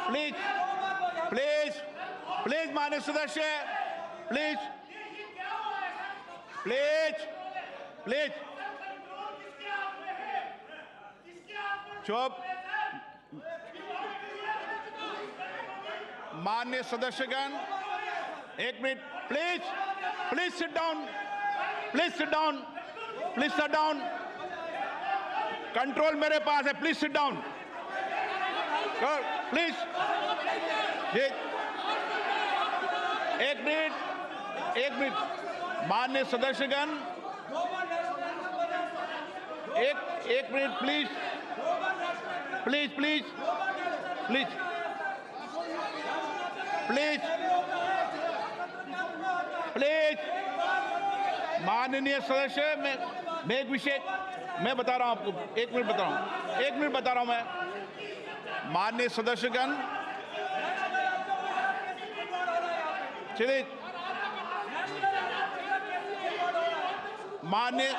Please please please माननीय सदस्य, please please please चुप। माननीय सदस्यगण, एक minute, please please sit down, please sit down, please sit down. Control मेरे पास है, प्लीज सिट डाउन, प्लीज। एक मिनट, एक मिनट। माननीय सदस्यगण, एक minute, please please please please please please. माननीय सदस्य, मैं एक विषय मैं बता रहा हूं आपको, एक मिनट बता रहा हूं, एक मिनट बता रहा हूं मैं। माननीय सदस्यगण, चलिए, माननीय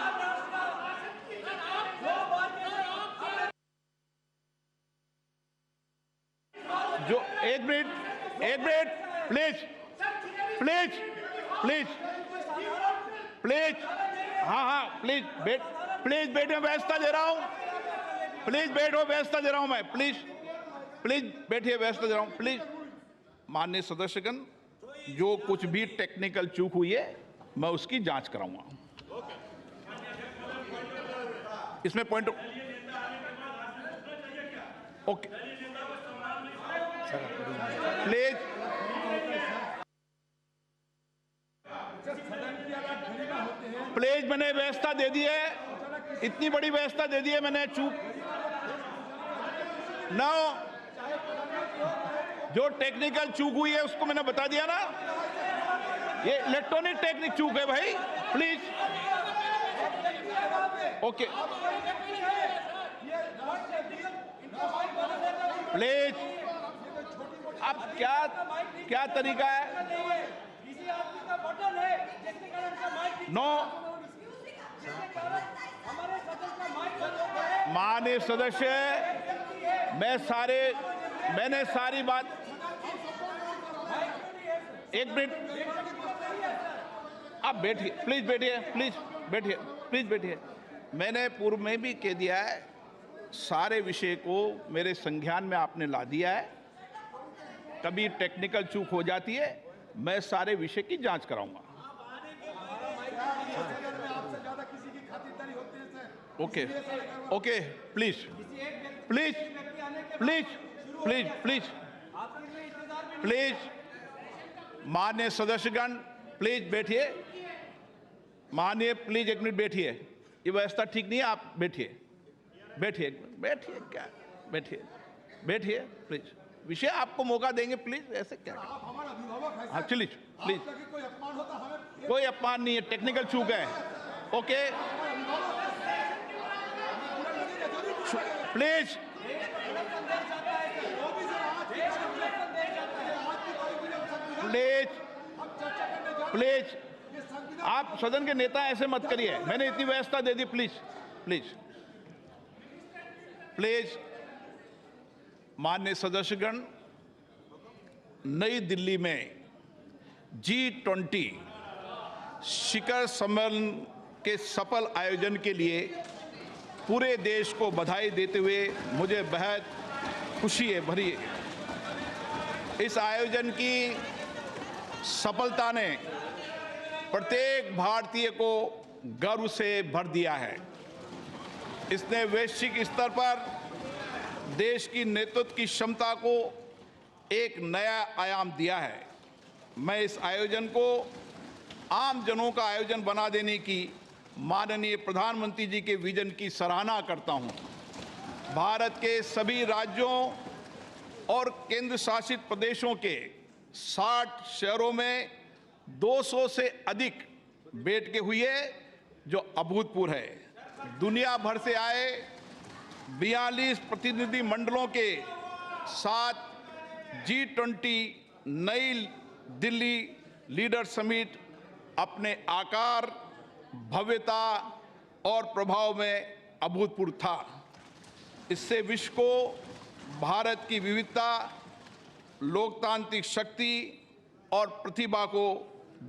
जो एक minute please please please please, हाँ प्लीज प्लीज बैठो, व्यवस्था दे रहा हूं, प्लीज बैठो, व्यवस्था दे रहा हूं मैं, प्लीज प्लीज बैठिए, व्यवस्था दे रहा हूं, प्लीज। माननीय सदस्यगण, जो कुछ भी टेक्निकल चूक हुई है मैं उसकी जांच कराऊंगा। इसमें पॉइंट ओके, प्लीज प्लीज। मैंने व्यवस्था दे दी है, इतनी बड़ी व्यवस्था दे दी है मैंने, चूक ना, जो टेक्निकल चूक हुई है उसको मैंने बता दिया ना, ये इलेक्ट्रॉनिक टेक्निक चूक है भाई, प्लीज ओके, प्लीज। अब क्या तरीका है? नो, माननीय सदस्य, मैंने सारी बात, एक मिनट, आप बैठिए, प्लीज बैठिए, प्लीज बैठिए, प्लीज बैठिए। मैंने पूर्व में भी कह दिया है, सारे विषय को मेरे संज्ञान में आपने ला दिया है। कभी टेक्निकल चूक हो जाती है, मैं सारे विषय की जांच कराऊंगा। Okay okay, please please please please please please. माननीय सदस्यगण, प्लीज बैठिए, माननीय, प्लीज एक मिनट बैठिए, ये व्यवस्था ठीक नहीं है, आप बैठिए बैठिए बैठिए, क्या बैठिए बैठिए, प्लीज। विषय आपको मौका देंगे, प्लीज, ऐसे क्या? हाँ चलिए, प्लीज, कोई अपमान नहीं है, टेक्निकल चूक है, ओके, प्लीज प्लीज प्लीज। आप सदन के नेता, ऐसे मत करिए, मैंने इतनी व्यवस्था दे दी, प्लीज प्लीज प्लीज। माननीय सदस्यगण, नई दिल्ली में G20 शिखर सम्मेलन के सफल आयोजन के लिए पूरे देश को बधाई देते हुए मुझे बेहद खुशी है भरी है। इस आयोजन की सफलता ने प्रत्येक भारतीय को गर्व से भर दिया है। इसने वैश्विक स्तर पर देश की नेतृत्व की क्षमता को एक नया आयाम दिया है। मैं इस आयोजन को आम जनों का आयोजन बना देने की माननीय प्रधानमंत्री जी के विजन की सराहना करता हूं। भारत के सभी राज्यों और केंद्र शासित प्रदेशों के 60 शहरों में 200 से अधिक बैठकें हुई है, जो अभूतपूर्व है। दुनिया भर से आए 42 प्रतिनिधि मंडलों के साथ G20 नई दिल्ली लीडर समिट अपने आकार, भव्यता और प्रभाव में अभूतपूर्व था। इससे विश्व को भारत की विविधता लोकतांत्रिक शक्ति और प्रतिभा को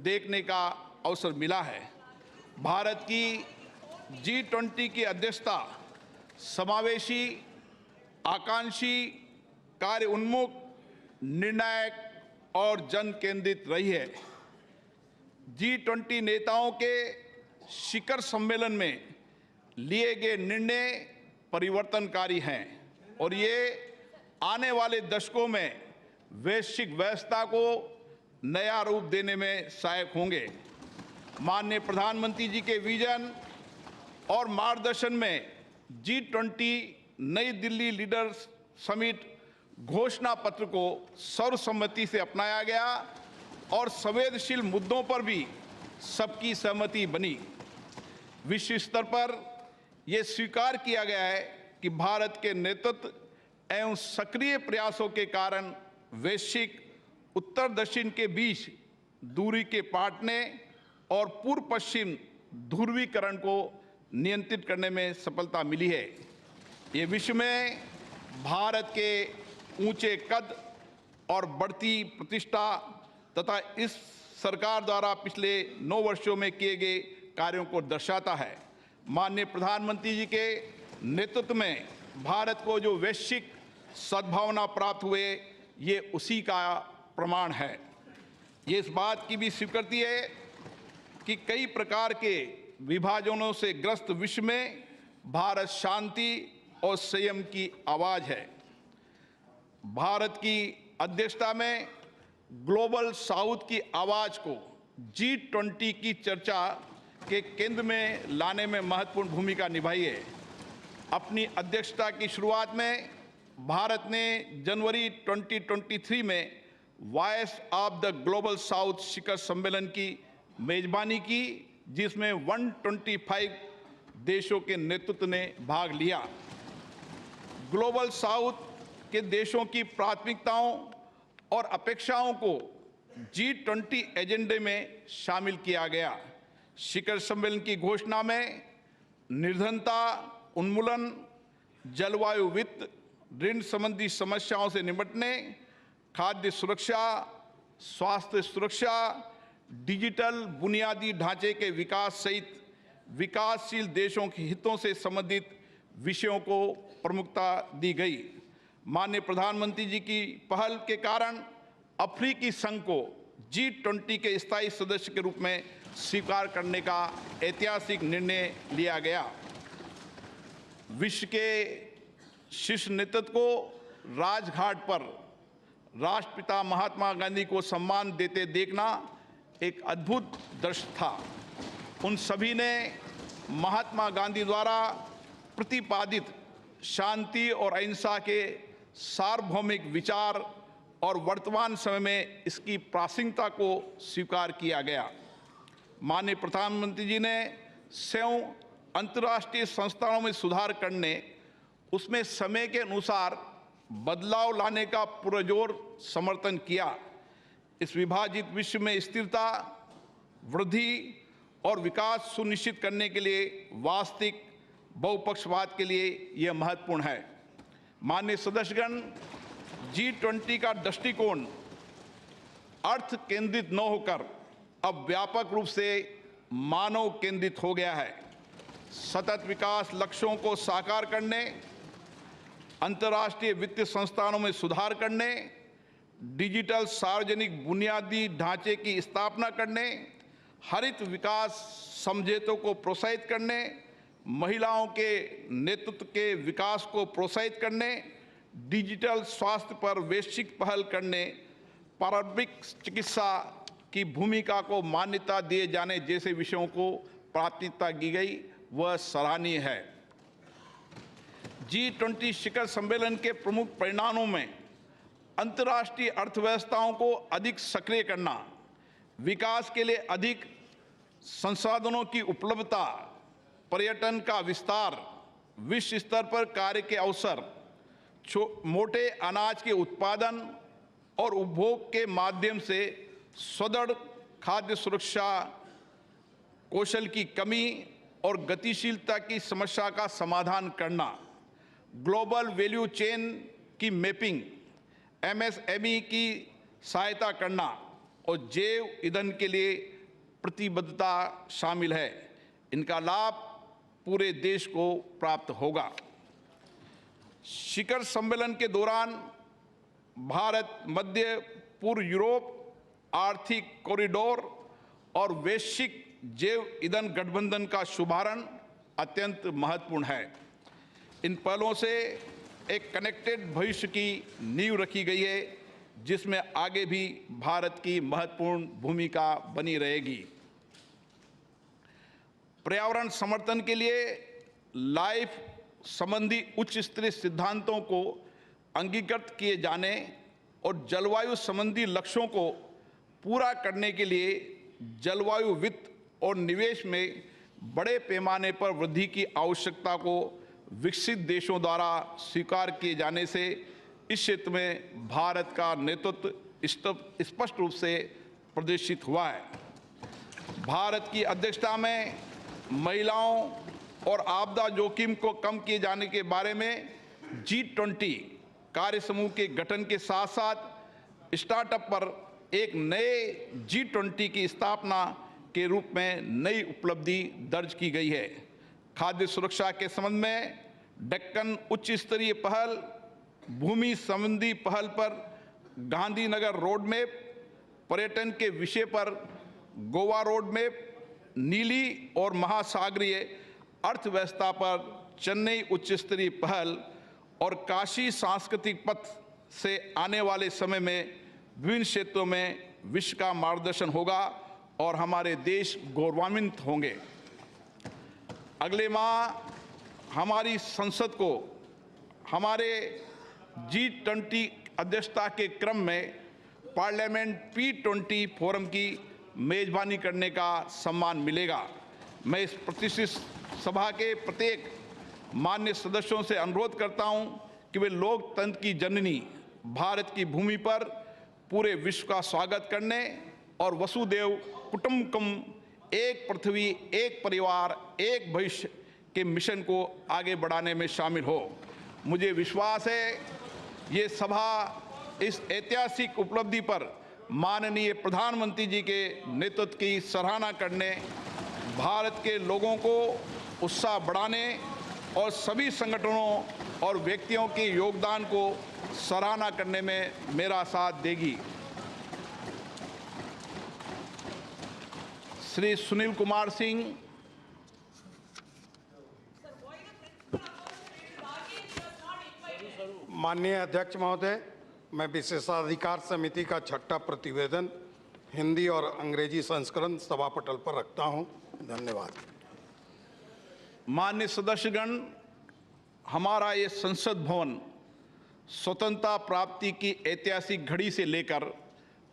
देखने का अवसर मिला है। भारत की G20 की अध्यक्षता समावेशी, आकांक्षी, कार्य उन्मुख, निर्णायक और जन केंद्रित रही है। G20 नेताओं के शिखर सम्मेलन में लिए गए निर्णय परिवर्तनकारी हैं और ये आने वाले दशकों में वैश्विक व्यवस्था को नया रूप देने में सहायक होंगे। माननीय प्रधानमंत्री जी के विजन और मार्गदर्शन में G20 नई दिल्ली लीडर्स समिट घोषणा पत्र को सर्वसम्मति से अपनाया गया और संवेदनशील मुद्दों पर भी सबकी सहमति बनी। विश्व स्तर पर यह स्वीकार किया गया है कि भारत के नेतृत्व एवं सक्रिय प्रयासों के कारण वैश्विक उत्तर दक्षिण के बीच दूरी के पाटने और पूर्व पश्चिम ध्रुवीकरण को नियंत्रित करने में सफलता मिली है। ये विश्व में भारत के ऊंचे कद और बढ़ती प्रतिष्ठा तथा इस सरकार द्वारा पिछले 9 वर्षों में किए गए कार्यों को दर्शाता है। माननीय प्रधानमंत्री जी के नेतृत्व में भारत को जो वैश्विक सद्भावना प्राप्त हुए, ये उसी का प्रमाण है। ये इस बात की भी स्वीकृति है कि कई प्रकार के विभाजनों से ग्रस्त विश्व में भारत शांति और संयम की आवाज है। भारत की अध्यक्षता में ग्लोबल साउथ की आवाज को G20 की चर्चा के केंद्र में लाने में महत्वपूर्ण भूमिका निभाई है। अपनी अध्यक्षता की शुरुआत में भारत ने जनवरी 2023 में voice of the global south शिखर सम्मेलन की मेजबानी की, जिसमें 125 देशों के नेतृत्व ने भाग लिया। ग्लोबल साउथ के देशों की प्राथमिकताओं और अपेक्षाओं को G20 एजेंडे में शामिल किया गया। शिखर सम्मेलन की घोषणा में निर्धनता उन्मूलन, जलवायु वित्त, ऋण संबंधी समस्याओं से निपटने, खाद्य सुरक्षा, स्वास्थ्य सुरक्षा, डिजिटल बुनियादी ढांचे के विकास सहित विकासशील देशों के हितों से संबंधित विषयों को प्रमुखता दी गई। माननीय प्रधानमंत्री जी की पहल के कारण अफ्रीकी संघ को G20 के स्थायी सदस्य के रूप में स्वीकार करने का ऐतिहासिक निर्णय लिया गया। विश्व के शीर्ष नेतृत्व को राजघाट पर राष्ट्रपिता महात्मा गांधी को सम्मान देते देखना एक अद्भुत दृश्य था। उन सभी ने महात्मा गांधी द्वारा प्रतिपादित शांति और अहिंसा के सार्वभौमिक विचार और वर्तमान समय में इसकी प्रासंगिकता को स्वीकार किया गया। माननीय प्रधानमंत्री जी ने स्वयं अंतर्राष्ट्रीय संस्थानों में सुधार करने, उसमें समय के अनुसार बदलाव लाने का पुरजोर समर्थन किया। इस विभाजित विश्व में स्थिरता, वृद्धि और विकास सुनिश्चित करने के लिए वास्तविक बहुपक्षवाद के लिए यह महत्वपूर्ण है। माननीय सदस्यगण, G20 का दृष्टिकोण अर्थ केंद्रित न होकर अब व्यापक रूप से मानव केंद्रित हो गया है। सतत विकास लक्ष्यों को साकार करने, अंतर्राष्ट्रीय वित्तीय संस्थानों में सुधार करने, डिजिटल सार्वजनिक बुनियादी ढांचे की स्थापना करने, हरित विकास समझौतों को प्रोत्साहित करने, महिलाओं के नेतृत्व के विकास को प्रोत्साहित करने, डिजिटल स्वास्थ्य पर वैश्विक पहल करने, पारंपरिक चिकित्सा की भूमिका को मान्यता दिए जाने जैसे विषयों को प्राथमिकता दी गई, वह सराहनीय है। G20 शिखर सम्मेलन के प्रमुख परिणामों में अंतर्राष्ट्रीय अर्थव्यवस्थाओं को अधिक सक्रिय करना, विकास के लिए अधिक संसाधनों की उपलब्धता, पर्यटन का विस्तार, विश्व स्तर पर कार्य के अवसर, मोटे अनाज के उत्पादन और उपभोग के माध्यम से सुदृढ़ खाद्य सुरक्षा, कौशल की कमी और गतिशीलता की समस्या का समाधान करना, ग्लोबल वैल्यू चेन की मैपिंग, MSME की सहायता करना और जैव ईंधन के लिए प्रतिबद्धता शामिल है। इनका लाभ पूरे देश को प्राप्त होगा। शिखर सम्मेलन के दौरान भारत मध्य पूर्व यूरोप आर्थिक कॉरिडोर और वैश्विक जैव ईंधन गठबंधन का शुभारंभ अत्यंत महत्वपूर्ण है। इन पहलों से एक कनेक्टेड भविष्य की नींव रखी गई है, जिसमें आगे भी भारत की महत्वपूर्ण भूमिका बनी रहेगी। पर्यावरण समर्थन के लिए लाइफ संबंधी उच्च स्तरीय सिद्धांतों को अंगीकृत किए जाने और जलवायु संबंधी लक्ष्यों को पूरा करने के लिए जलवायु वित्त और निवेश में बड़े पैमाने पर वृद्धि की आवश्यकता को विकसित देशों द्वारा स्वीकार किए जाने से इस क्षेत्र में भारत का नेतृत्व स्पष्ट रूप से प्रदर्शित हुआ है। भारत की अध्यक्षता में महिलाओं और आपदा जोखिम को कम किए जाने के बारे में G20 कार्य समूह के गठन के साथ साथ स्टार्टअप पर एक नए G20 की स्थापना के रूप में नई उपलब्धि दर्ज की गई है। खाद्य सुरक्षा के संबंध में डेक्कन उच्च स्तरीय पहल, भूमि संबंधी पहल पर गांधीनगर रोड मैप, पर्यटन के विषय पर गोवा रोड मैप, नीली और महासागरीय अर्थव्यवस्था पर चेन्नई उच्च स्तरीय पहल और काशी सांस्कृतिक पथ से आने वाले समय में विभिन्न क्षेत्रों में विश्व का मार्गदर्शन होगा और हमारे देश गौरवान्वित होंगे। अगले माह हमारी संसद को हमारे G20 अध्यक्षता के क्रम में पार्लियामेंट P20 फोरम की मेजबानी करने का सम्मान मिलेगा। मैं इस प्रतिष्ठित सभा के प्रत्येक मान्य सदस्यों से अनुरोध करता हूं कि वे लोकतंत्र की जननी भारत की भूमि पर पूरे विश्व का स्वागत करने और वसुदेव कुटुंबकम, एक पृथ्वी एक परिवार एक भविष्य के मिशन को आगे बढ़ाने में शामिल हो। मुझे विश्वास है ये सभा इस ऐतिहासिक उपलब्धि पर माननीय प्रधानमंत्री जी के नेतृत्व की सराहना करने, भारत के लोगों को उत्साह बढ़ाने और सभी संगठनों और व्यक्तियों के योगदान को सराहना करने में मेरा साथ देगी। श्री सुनील कुमार सिंह, माननीय अध्यक्ष महोदय, मैं विशेषाधिकार समिति का छठा प्रतिवेदन हिंदी और अंग्रेजी संस्करण सभा पटल पर रखता हूं। धन्यवाद। मान्य सदस्यगण, हमारा ये संसद भवन स्वतंत्रता प्राप्ति की ऐतिहासिक घड़ी से लेकर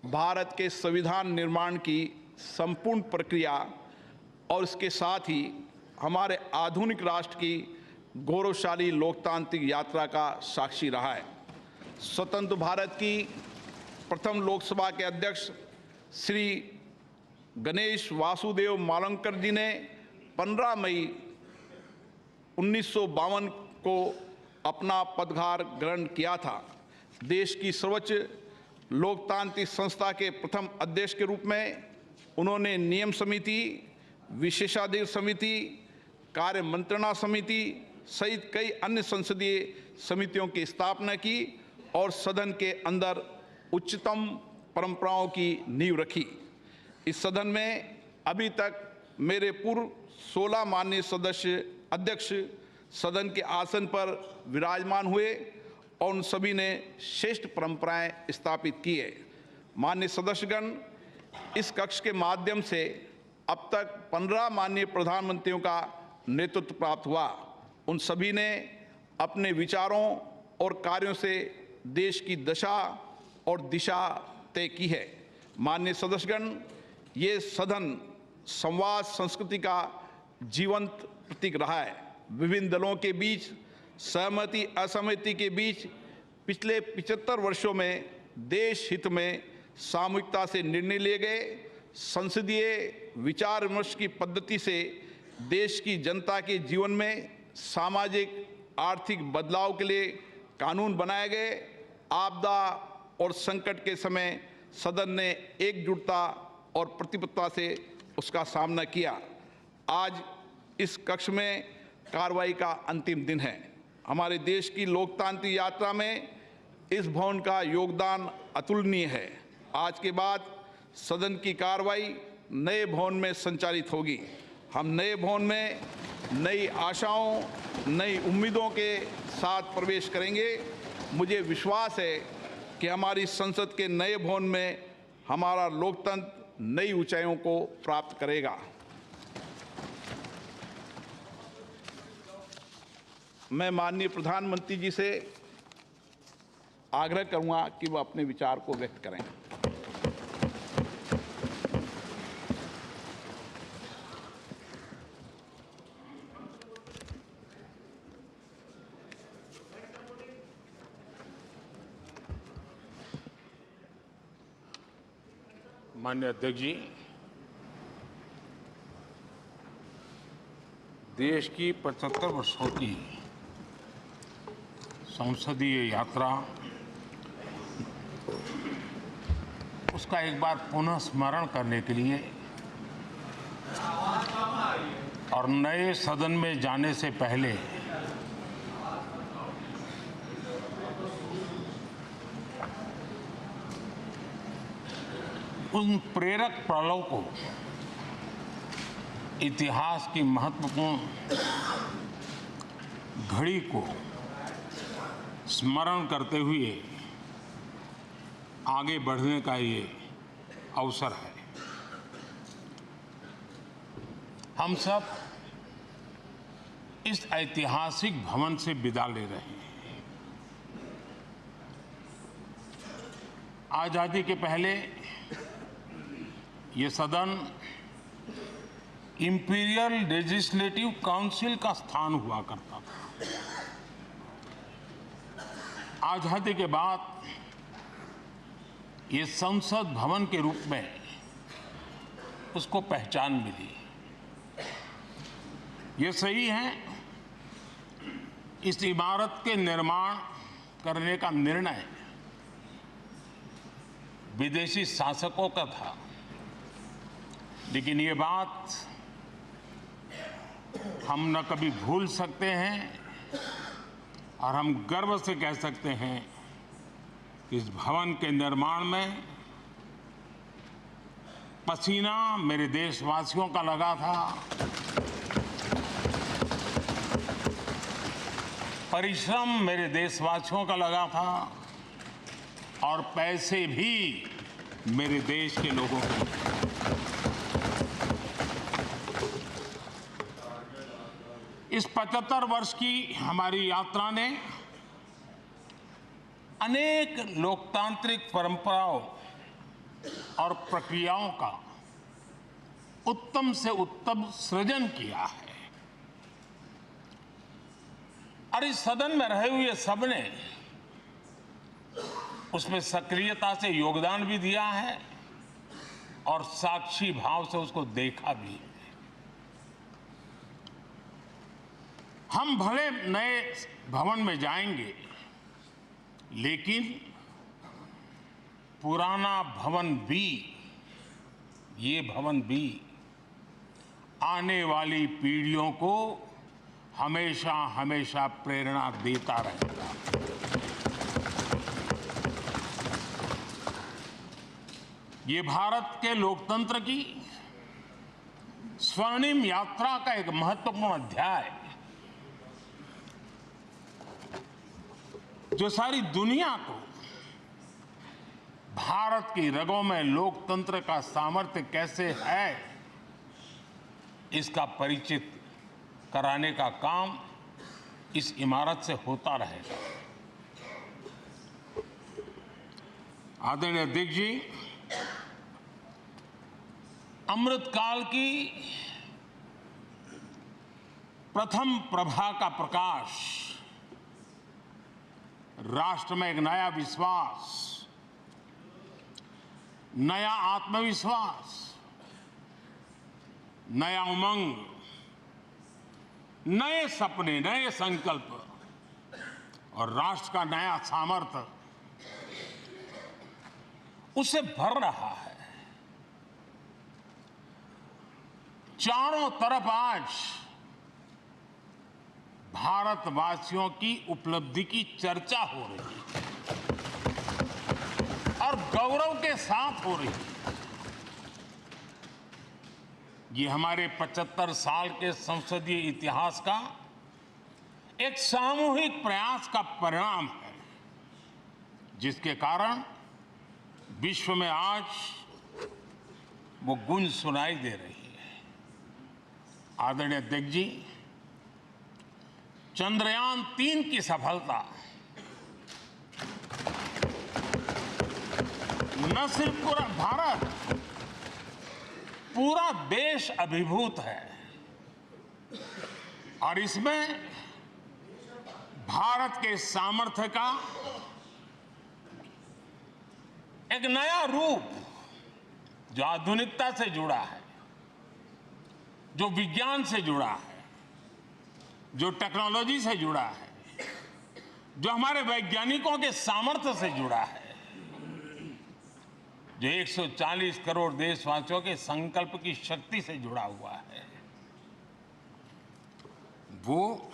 भारत के संविधान निर्माण की संपूर्ण प्रक्रिया और इसके साथ ही हमारे आधुनिक राष्ट्र की गौरवशाली लोकतांत्रिक यात्रा का साक्षी रहा है। स्वतंत्र भारत की प्रथम लोकसभा के अध्यक्ष श्री गणेश वासुदेव मावलंकर जी ने 15 मई 1952 को अपना पदभार ग्रहण किया था। देश की सर्वोच्च लोकतांत्रिक संस्था के प्रथम अध्यक्ष के रूप में उन्होंने नियम समिति, विशेषाधिकार समिति, कार्य मंत्रणा समिति सहित कई अन्य संसदीय समितियों की स्थापना की और सदन के अंदर उच्चतम परंपराओं की नींव रखी। इस सदन में अभी तक मेरे पूर्व 16 माननीय सदस्य अध्यक्ष सदन के आसन पर विराजमान हुए और उन सभी ने श्रेष्ठ परंपराएं स्थापित की है। माननीय सदस्यगण, इस कक्ष के माध्यम से अब तक 15 माननीय प्रधानमंत्रियों का नेतृत्व प्राप्त हुआ। उन सभी ने अपने विचारों और कार्यों से देश की दशा और दिशा तय की है। माननीय सदस्यगण, ये सदन संवाद संस्कृति का जीवंत प्रतीक रहा है। विभिन्न दलों के बीच सहमति असहमति के बीच पिछले 75 वर्षों में देश हित में सामूहिकता से निर्णय लिए गए। संसदीय विचार विमर्श की पद्धति से देश की जनता के जीवन में सामाजिक आर्थिक बदलाव के लिए कानून बनाए गए। आपदा और संकट के समय सदन ने एकजुटता और प्रतिबद्धता से उसका सामना किया। आज इस कक्ष में कार्रवाई का अंतिम दिन है। हमारे देश की लोकतांत्रिक यात्रा में इस भवन का योगदान अतुलनीय है। आज के बाद सदन की कार्रवाई नए भवन में संचालित होगी। हम नए भवन में नई आशाओं, नई उम्मीदों के साथ प्रवेश करेंगे। मुझे विश्वास है कि हमारी संसद के नए भवन में हमारा लोकतंत्र नई ऊंचाइयों को प्राप्त करेगा। मैं माननीय प्रधानमंत्री जी से आग्रह करूंगा कि वह अपने विचार को व्यक्त करें। माननीय अध्यक्ष जी, देश की 75 वर्षों की संसदीय यात्रा, उसका एक बार पुनः स्मरण करने के लिए और नए सदन में जाने से पहले उन प्रेरक पड़ाव को, इतिहास की महत्वपूर्ण घड़ी को स्मरण करते हुए आगे बढ़ने का ये अवसर है। हम सब इस ऐतिहासिक भवन से विदा ले रहे हैं। आजादी के पहले ये सदन इंपीरियल लेजिस्लेटिव काउंसिल का स्थान हुआ करता था। आजादी के बाद ये संसद भवन के रूप में उसको पहचान मिली। ये सही है, इस इमारत के निर्माण करने का निर्णय विदेशी शासकों का था, लेकिन ये बात हम न कभी भूल सकते हैं और हम गर्व से कह सकते हैं कि इस भवन के निर्माण में पसीना मेरे देशवासियों का लगा था, परिश्रम मेरे देशवासियों का लगा था और पैसे भी मेरे देश के लोगों के। इस 75 वर्ष की हमारी यात्रा ने अनेक लोकतांत्रिक परंपराओं और प्रक्रियाओं का उत्तम से उत्तम सृजन किया है और इस सदन में रहे हुए सबने उसमें सक्रियता से योगदान भी दिया है और साक्षी भाव से उसको देखा भी है। हम भले नए भवन में जाएंगे, लेकिन पुराना भवन भी, ये भवन भी आने वाली पीढ़ियों को हमेशा हमेशा प्रेरणा देता रहेगा। ये भारत के लोकतंत्र की स्वर्णिम यात्रा का एक महत्वपूर्ण अध्याय, जो सारी दुनिया को भारत की रगों में लोकतंत्र का सामर्थ्य कैसे है, इसका परिचित कराने का काम इस इमारत से होता रहेगा। आदरणीय अध्यक्ष जी, अमृतकाल की प्रथम प्रभा का प्रकाश राष्ट्र में एक नया विश्वास, नया आत्मविश्वास, नया उमंग, नए सपने, नए संकल्प और राष्ट्र का नया सामर्थ्य उससे भर रहा है। चारों तरफ आज भारतवासियों की उपलब्धि की चर्चा हो रही है और गौरव के साथ हो रही है। ये हमारे 75 साल के संसदीय इतिहास का एक सामूहिक प्रयास का परिणाम है, जिसके कारण विश्व में आज वो गूंज सुनाई दे रही है। आदरणीय अध्यक्ष जी, चंद्रयान 3 की सफलता न सिर्फ पूरा भारत, पूरा देश अभिभूत है और इसमें भारत के सामर्थ्य का एक नया रूप जो आधुनिकता से जुड़ा है, जो विज्ञान से जुड़ा है, जो टेक्नोलॉजी से जुड़ा है, जो हमारे वैज्ञानिकों के सामर्थ्य से जुड़ा है, जो 140 करोड़ देशवासियों के संकल्प की शक्ति से जुड़ा हुआ है, वो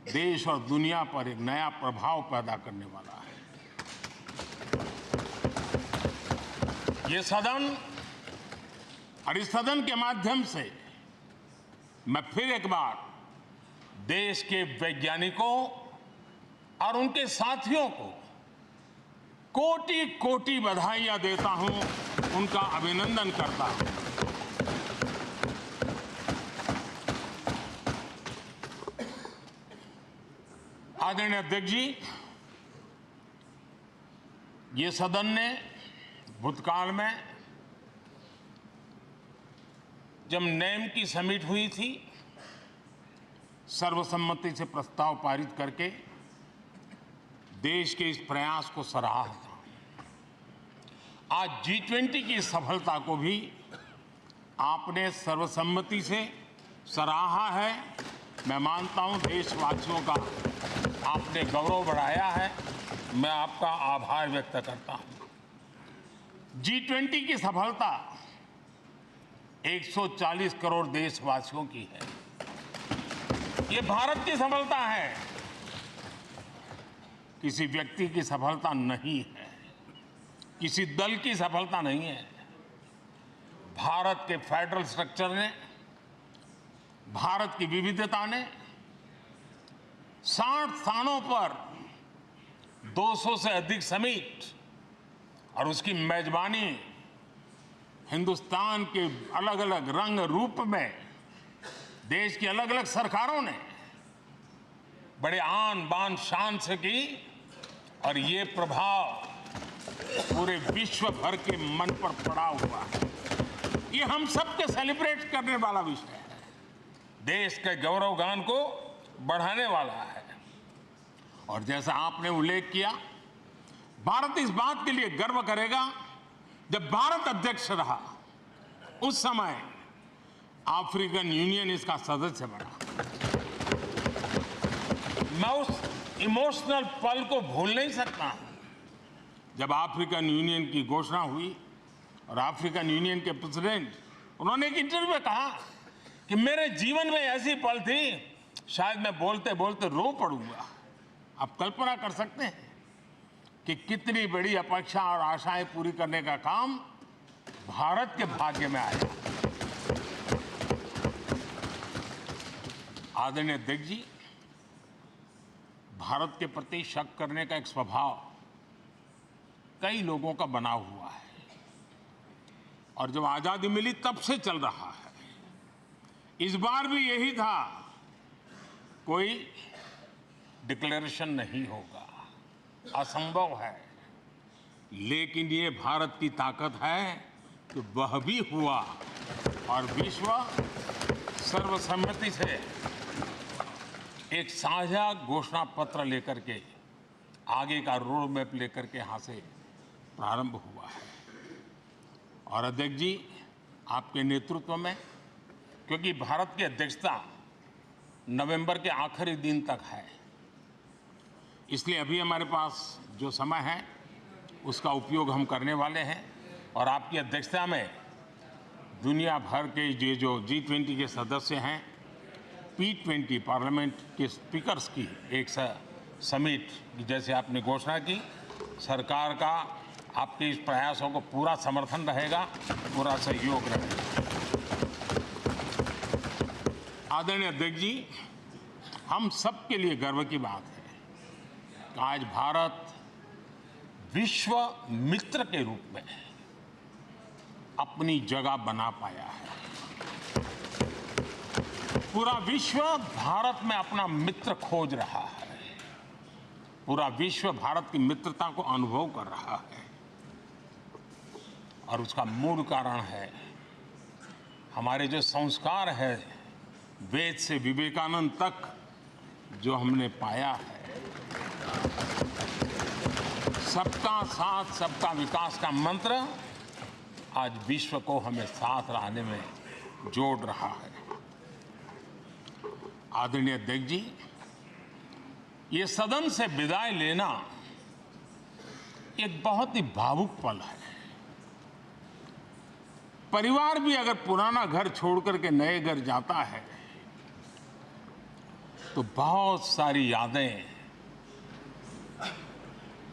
देश और दुनिया पर एक नया प्रभाव पैदा करने वाला है। ये सदन और इस सदन के माध्यम से मैं फिर एक बार देश के वैज्ञानिकों और उनके साथियों को कोटि कोटि बधाइयां देता हूं, उनका अभिनंदन करता हूं। आदरणीय अध्यक्ष जी, ये सदन ने भूतकाल में जब नेम की समिट हुई थी, सर्वसम्मति से प्रस्ताव पारित करके देश के इस प्रयास को सराहा था। आज G20 की सफलता को भी आपने सर्वसम्मति से सराहा है। मैं मानता हूं देशवासियों का आपने गौरव बढ़ाया है, मैं आपका आभार व्यक्त करता हूं। G20 की सफलता 140 करोड़ देशवासियों की है। ये भारत की सफलता है, किसी व्यक्ति की सफलता नहीं है, किसी दल की सफलता नहीं है। भारत के फेडरल स्ट्रक्चर ने, भारत की विविधता ने 60 स्थानों पर 200 से अधिक समिट और उसकी मेजबानी हिंदुस्तान के अलग अलग रंग रूप में देश की अलग अलग सरकारों ने बड़े आन बान शान से की और ये प्रभाव पूरे विश्व भर के मन पर पड़ा हुआ है। ये हम सबके सेलिब्रेट करने वाला विषय है, देश के गौरवगान को बढ़ाने वाला है। और जैसा आपने उल्लेख किया, भारत इस बात के लिए गर्व करेगा, जब भारत अध्यक्ष रहा उस समय अफ्रीकन यूनियन इसका सदस्य बना। मैं उस इमोशनल पल को भूल नहीं सकता जब अफ्रीकन यूनियन की घोषणा हुई और अफ्रीकन यूनियन के प्रेसिडेंट, उन्होंने एक इंटरव्यू में कहा कि मेरे जीवन में ऐसी पल थी, शायद मैं बोलते बोलते रो पड़ूंगा। आप कल्पना कर सकते हैं कि कितनी बड़ी अपेक्षा और आशाएं पूरी करने का काम भारत के भाग्य में आया। आदरणीय अध्यक्ष जी, भारत के प्रति शक करने का एक स्वभाव कई लोगों का बना हुआ है और जब आजादी मिली तब से चल रहा है। इस बार भी यही था, कोई डिक्लेरेशन नहीं होगा, असंभव है। लेकिन ये भारत की ताकत है कि वह भी हुआ और विश्व सर्वसम्मति से एक साझा घोषणा पत्र लेकर के आगे का रोड मैप लेकर के यहाँ से प्रारंभ हुआ है। और अध्यक्ष जी, आपके नेतृत्व में, क्योंकि भारत की अध्यक्षता नवंबर के आखिरी दिन तक है, इसलिए अभी हमारे पास जो समय है उसका उपयोग हम करने वाले हैं। और आपकी अध्यक्षता में दुनिया भर के ये जो G20 के सदस्य हैं, P20 पार्लियामेंट के स्पीकर्स की एक समिट, जैसे आपने घोषणा की, सरकार का आपके इस प्रयासों को पूरा समर्थन रहेगा, पूरा सहयोग रहेगा। आदरणीय अध्यक्ष जी, हम सबके लिए गर्व की बात है कि आज भारत विश्व मित्र के रूप में अपनी जगह बना पाया है। पूरा विश्व भारत में अपना मित्र खोज रहा है। पूरा विश्व भारत की मित्रता को अनुभव कर रहा है। और उसका मूल कारण है हमारे जो संस्कार है, वेद से विवेकानंद तक जो हमने पाया है। सबका साथ सबका विकास का मंत्र आज विश्व को हमें साथ लाने में जोड़ रहा है। आदरणीय अध्यक्ष जी, ये सदन से विदाई लेना एक बहुत ही भावुक पल है। परिवार भी अगर पुराना घर छोड़कर के नए घर जाता है तो बहुत सारी यादें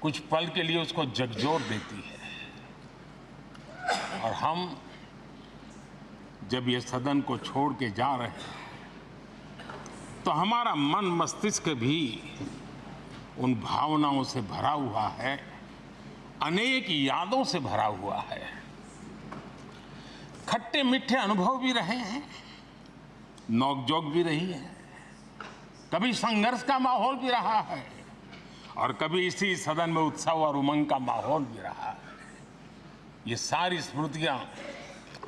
कुछ पल के लिए उसको झकझोर देती है। और हम जब ये सदन को छोड़ के जा रहे हैं तो हमारा मन मस्तिष्क भी उन भावनाओं से भरा हुआ है, अनेक यादों से भरा हुआ है। खट्टे मीठे अनुभव भी रहे हैं, नोकझोंक भी रही है, कभी संघर्ष का माहौल भी रहा है और कभी इसी सदन में उत्सव और उमंग का माहौल भी रहा है। ये सारी स्मृतियां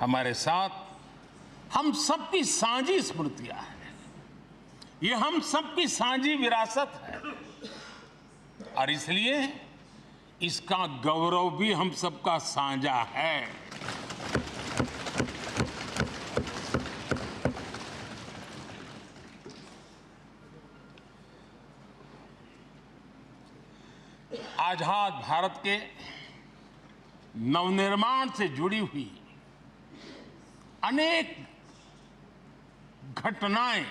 हमारे साथ, हम सबकी साझी स्मृतियां हैं। ये हम सबकी साझी विरासत है और इसलिए इसका गौरव भी हम सबका साझा है। आजाद भारत के नवनिर्माण से जुड़ी हुई अनेक घटनाएं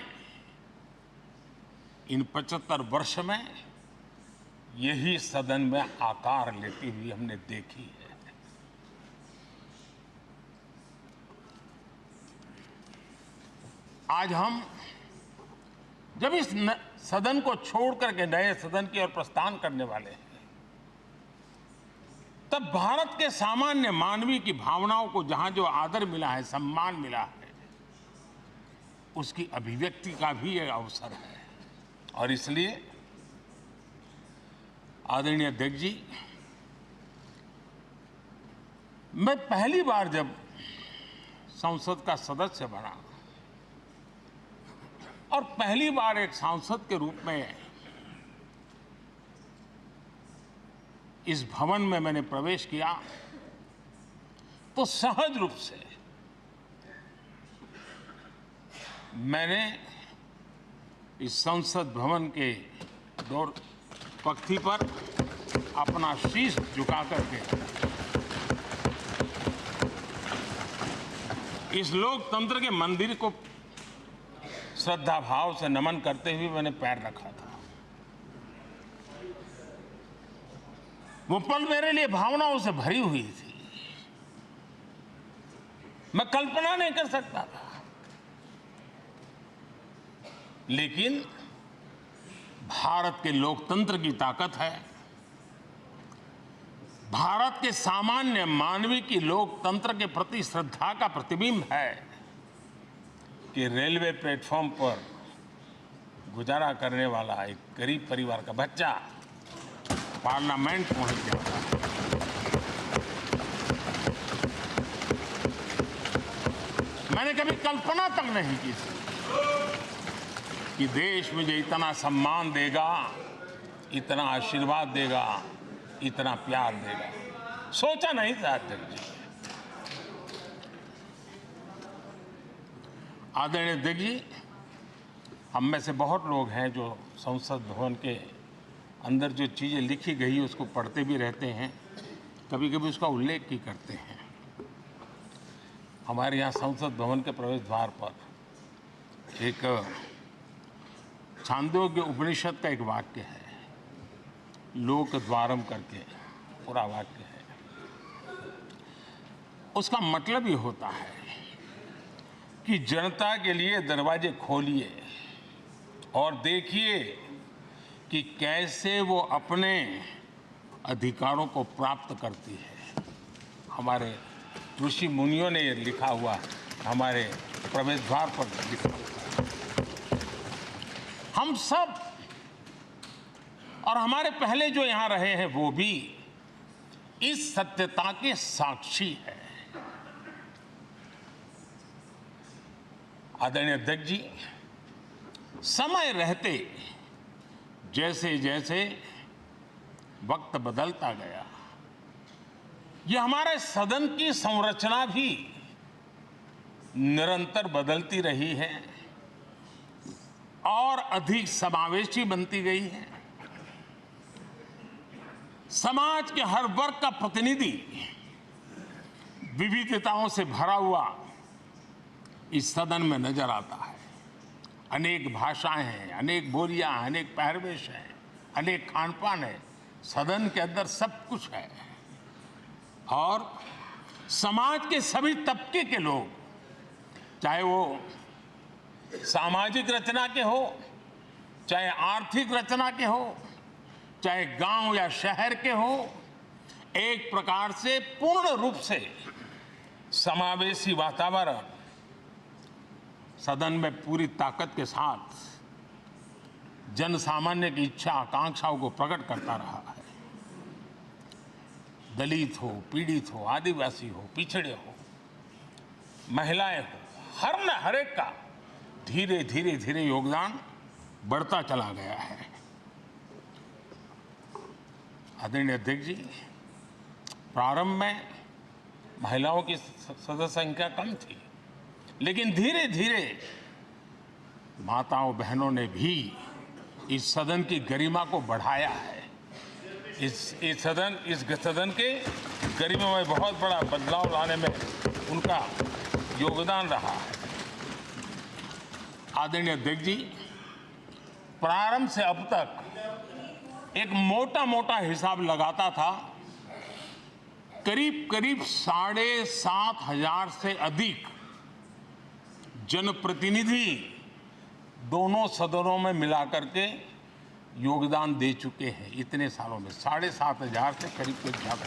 इन 75 वर्ष में यही सदन में आकार लेती हुई हमने देखी है। आज हम जब इस सदन को छोड़ करके नए सदन की ओर प्रस्थान करने वाले हैं, तब भारत के सामान्य मानवीय की भावनाओं को जहां जो आदर मिला है, सम्मान मिला है, उसकी अभिव्यक्ति का भी एक अवसर है। और इसलिए आदरणीय अध्यक्ष जी, मैं पहली बार जब संसद का सदस्य बना और पहली बार एक सांसद के रूप में इस भवन में मैंने प्रवेश किया तो सहज रूप से मैंने इस संसद भवन के दौर पक्ति पर अपना शीश झुका करके इस लोकतंत्र के मंदिर को श्रद्धा भाव से नमन करते हुए मैंने पैर रखा था। वो पल मेरे लिए भावनाओं से भरी हुई थी। मैं कल्पना नहीं कर सकता था, लेकिन भारत के लोकतंत्र की ताकत है, भारत के सामान्य मानवीय की लोकतंत्र के प्रति श्रद्धा का प्रतिबिंब है कि रेलवे प्लेटफॉर्म पर गुजारा करने वाला एक गरीब परिवार का बच्चा पार्लियामेंट पहुंच जाता है। मैंने कभी कल्पना तक नहीं की कि देश मुझे इतना सम्मान देगा, इतना आशीर्वाद देगा, इतना प्यार देगा। सोचा नहीं था अध्यक्ष जी। आदरणीय अध्यक्ष जी, हम में से बहुत लोग हैं जो संसद भवन के अंदर जो चीज़ें लिखी गई उसको पढ़ते भी रहते हैं कभी कभी उसका उल्लेख भी करते हैं। हमारे यहाँ संसद भवन के प्रवेश द्वार पर एक छांदोग्य उपनिषद का एक वाक्य है, लोक द्वारम करके पूरा वाक्य है। उसका मतलब ये होता है कि जनता के लिए दरवाजे खोलिए और देखिए कि कैसे वो अपने अधिकारों को प्राप्त करती है। हमारे ऋषि मुनियों ने ये लिखा हुआ है, हमारे प्रवेश द्वार पर लिखा हुआ है। हम सब और हमारे पहले जो यहाँ रहे हैं वो भी इस सत्यता के साक्षी है। आदरणीय अध्यक्ष जी, समय रहते जैसे जैसे वक्त बदलता गया, ये हमारे सदन की संरचना भी निरंतर बदलती रही है और अधिक समावेशी बनती गई है। समाज के हर वर्ग का प्रतिनिधि विविधताओं से भरा हुआ इस सदन में नजर आता है। अनेक भाषाएं हैं, अनेक बोलियां, अनेक पहरवेश हैं, अनेक खान पान है। सदन के अंदर सब कुछ है और समाज के सभी तबके के लोग, चाहे वो सामाजिक रचना के हो, चाहे आर्थिक रचना के हो, चाहे गांव या शहर के हो, एक प्रकार से पूर्ण रूप से समावेशी वातावरण सदन में पूरी ताकत के साथ जन सामान्य की इच्छा आकांक्षाओं को प्रकट करता रहा है। दलित हो, पीड़ित हो, आदिवासी हो, पिछड़े हो, महिलाएं हो, हर न हर एक का धीरे धीरे धीरे योगदान बढ़ता चला गया है। आदरणीय अध्यक्ष जी, प्रारंभ में महिलाओं की सदस्य संख्या कम थी, लेकिन धीरे धीरे माताओं बहनों ने भी इस सदन की गरिमा को बढ़ाया है। इस सदन के गरिमा में बहुत बड़ा बदलाव लाने में उनका योगदान रहा है। आदरणीय अध्यक्ष जी, प्रारंभ से अब तक एक मोटा मोटा हिसाब लगाता था, करीब करीब 7,500 से अधिक जनप्रतिनिधि दोनों सदनों में मिलाकर के योगदान दे चुके हैं। इतने सालों में 7,500 से करीब ज्यादा।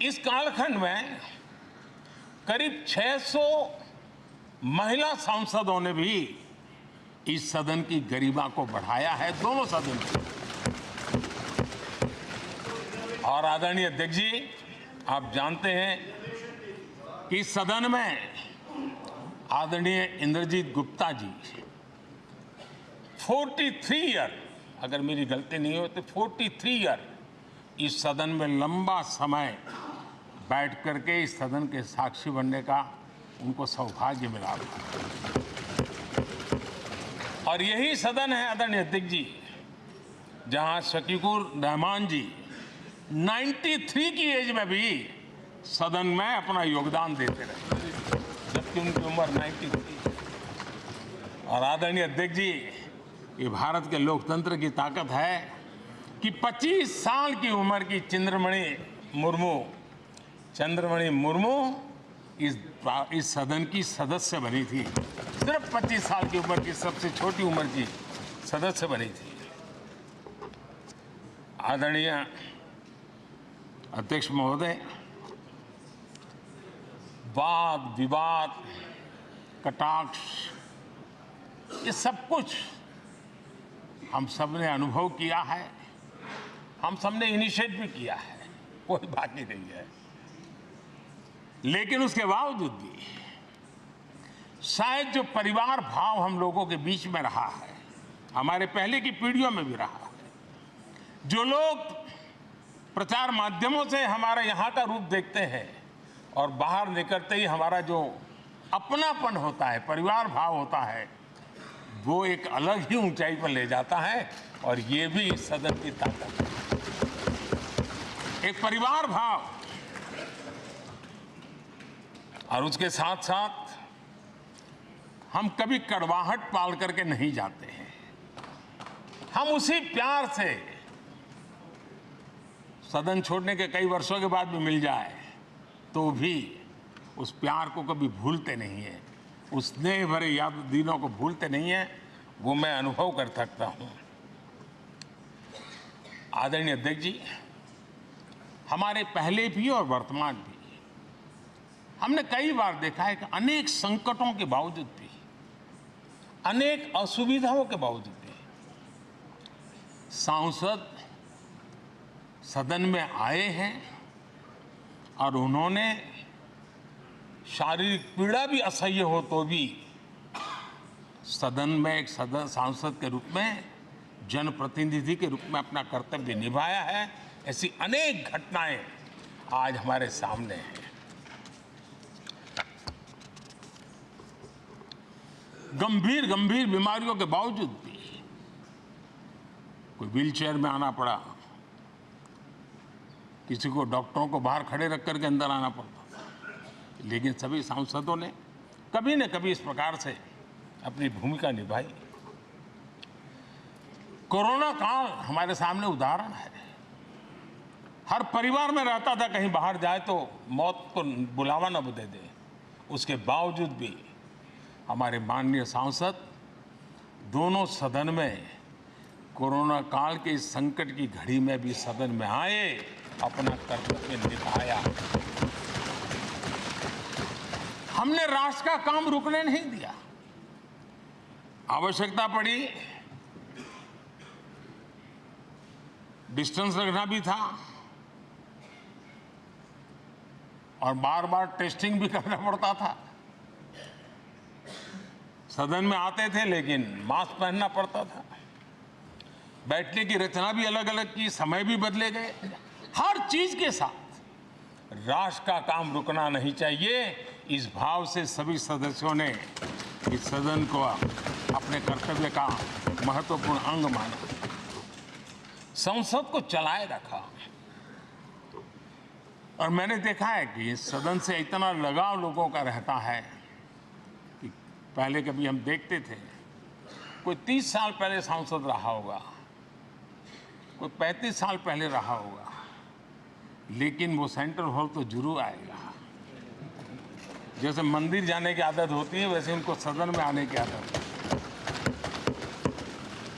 इस कालखंड में करीब 600 महिला सांसदों ने भी इस सदन की गरिमा को बढ़ाया है, दोनों सदन की। और आदरणीय अध्यक्ष जी, आप जानते हैं कि इस सदन में आदरणीय इंद्रजीत गुप्ता जी 43 ईयर, अगर मेरी गलती नहीं हो तो 43 ईयर इस सदन में लंबा समय बैठ करके इस सदन के साक्षी बनने का उनको सौभाग्य मिला। और यही सदन है आदरणीय अध्यक्ष जी जहां शकीकुर रहमान जी 93 की एज में भी सदन में अपना योगदान देते रहे, जबकि उनकी उम्र 93। और आदरणीय अध्यक्ष जी, ये भारत के लोकतंत्र की ताकत है कि 25 साल की उम्र की चंद्रमणि मुर्मू इस सदन की सदस्य बनी थी। सिर्फ 25 साल की उम्र की सबसे छोटी उम्र की सदस्य बनी थी। आदरणीय अध्यक्ष महोदय, वाद विवाद, कटाक्ष, ये सब कुछ हम सब ने अनुभव किया है, हम सब ने इनिशिएट भी किया है, कोई बाकी नहीं है। लेकिन उसके बावजूद भी शायद जो परिवार भाव हम लोगों के बीच में रहा है, हमारे पहले की पीढ़ियों में भी रहा है, जो लोग प्रचार माध्यमों से हमारे यहाँ का रूप देखते हैं और बाहर निकलते ही हमारा जो अपनापन होता है, परिवार भाव होता है, वो एक अलग ही ऊंचाई पर ले जाता है। और ये भी सदन की ताकत है। एक परिवार भाव, और उसके साथ साथ हम कभी कड़वाहट पाल करके नहीं जाते हैं। हम उसी प्यार से सदन छोड़ने के कई वर्षों के बाद भी मिल जाए तो भी उस प्यार को कभी भूलते नहीं है, उस स्नेह भरे याद दिनों को भूलते नहीं है। वो मैं अनुभव कर सकता हूं। आदरणीय अध्यक्ष जी, हमारे पहले भी और वर्तमान भी हमने कई बार देखा है कि अनेक संकटों के बावजूद भी, अनेक असुविधाओं के बावजूद भी सांसद सदन में आए हैं और उन्होंने शारीरिक पीड़ा भी असह्य हो तो भी सदन में एक सांसद के रूप में, जनप्रतिनिधि के रूप में अपना कर्तव्य निभाया है। ऐसी अनेक घटनाएं आज हमारे सामने हैं। गंभीर गंभीर बीमारियों के बावजूद भी कोई व्हीलचेयर में आना पड़ा, किसी को डॉक्टरों को बाहर खड़े रख करके अंदर आना पड़ता, लेकिन सभी सांसदों ने कभी न कभी इस प्रकार से अपनी भूमिका निभाई। कोरोना काल हमारे सामने उदाहरण है। हर परिवार में रहता था कहीं बाहर जाए तो मौत को बुलावा न दे दे, उसके बावजूद भी हमारे माननीय सांसद दोनों सदन में कोरोना काल के इस संकट की घड़ी में भी सदन में आए, अपना कर्तव्य निभाया। हमने राष्ट्र का काम रुकने नहीं दिया। आवश्यकता पड़ी, डिस्टेंस रखना भी था और बार बार टेस्टिंग भी करना पड़ता था। सदन में आते थे लेकिन मास्क पहनना पड़ता था। बैठने की रचना भी अलग अलग की, समय भी बदले गए। हर चीज के साथ राष्ट्र का काम रुकना नहीं चाहिए, इस भाव से सभी सदस्यों ने इस सदन को अपने कर्तव्य का महत्वपूर्ण अंग माना, संसद को चलाए रखा। और मैंने देखा है कि इस सदन से इतना लगाव लोगों का रहता है कि पहले कभी हम देखते थे कोई 30 साल पहले सांसद रहा होगा, कोई 35 साल पहले रहा होगा, लेकिन वो सेंट्रल हॉल तो जरूर आएगा। जैसे मंदिर जाने की आदत होती है वैसे उनको सदन में आने की आदत है।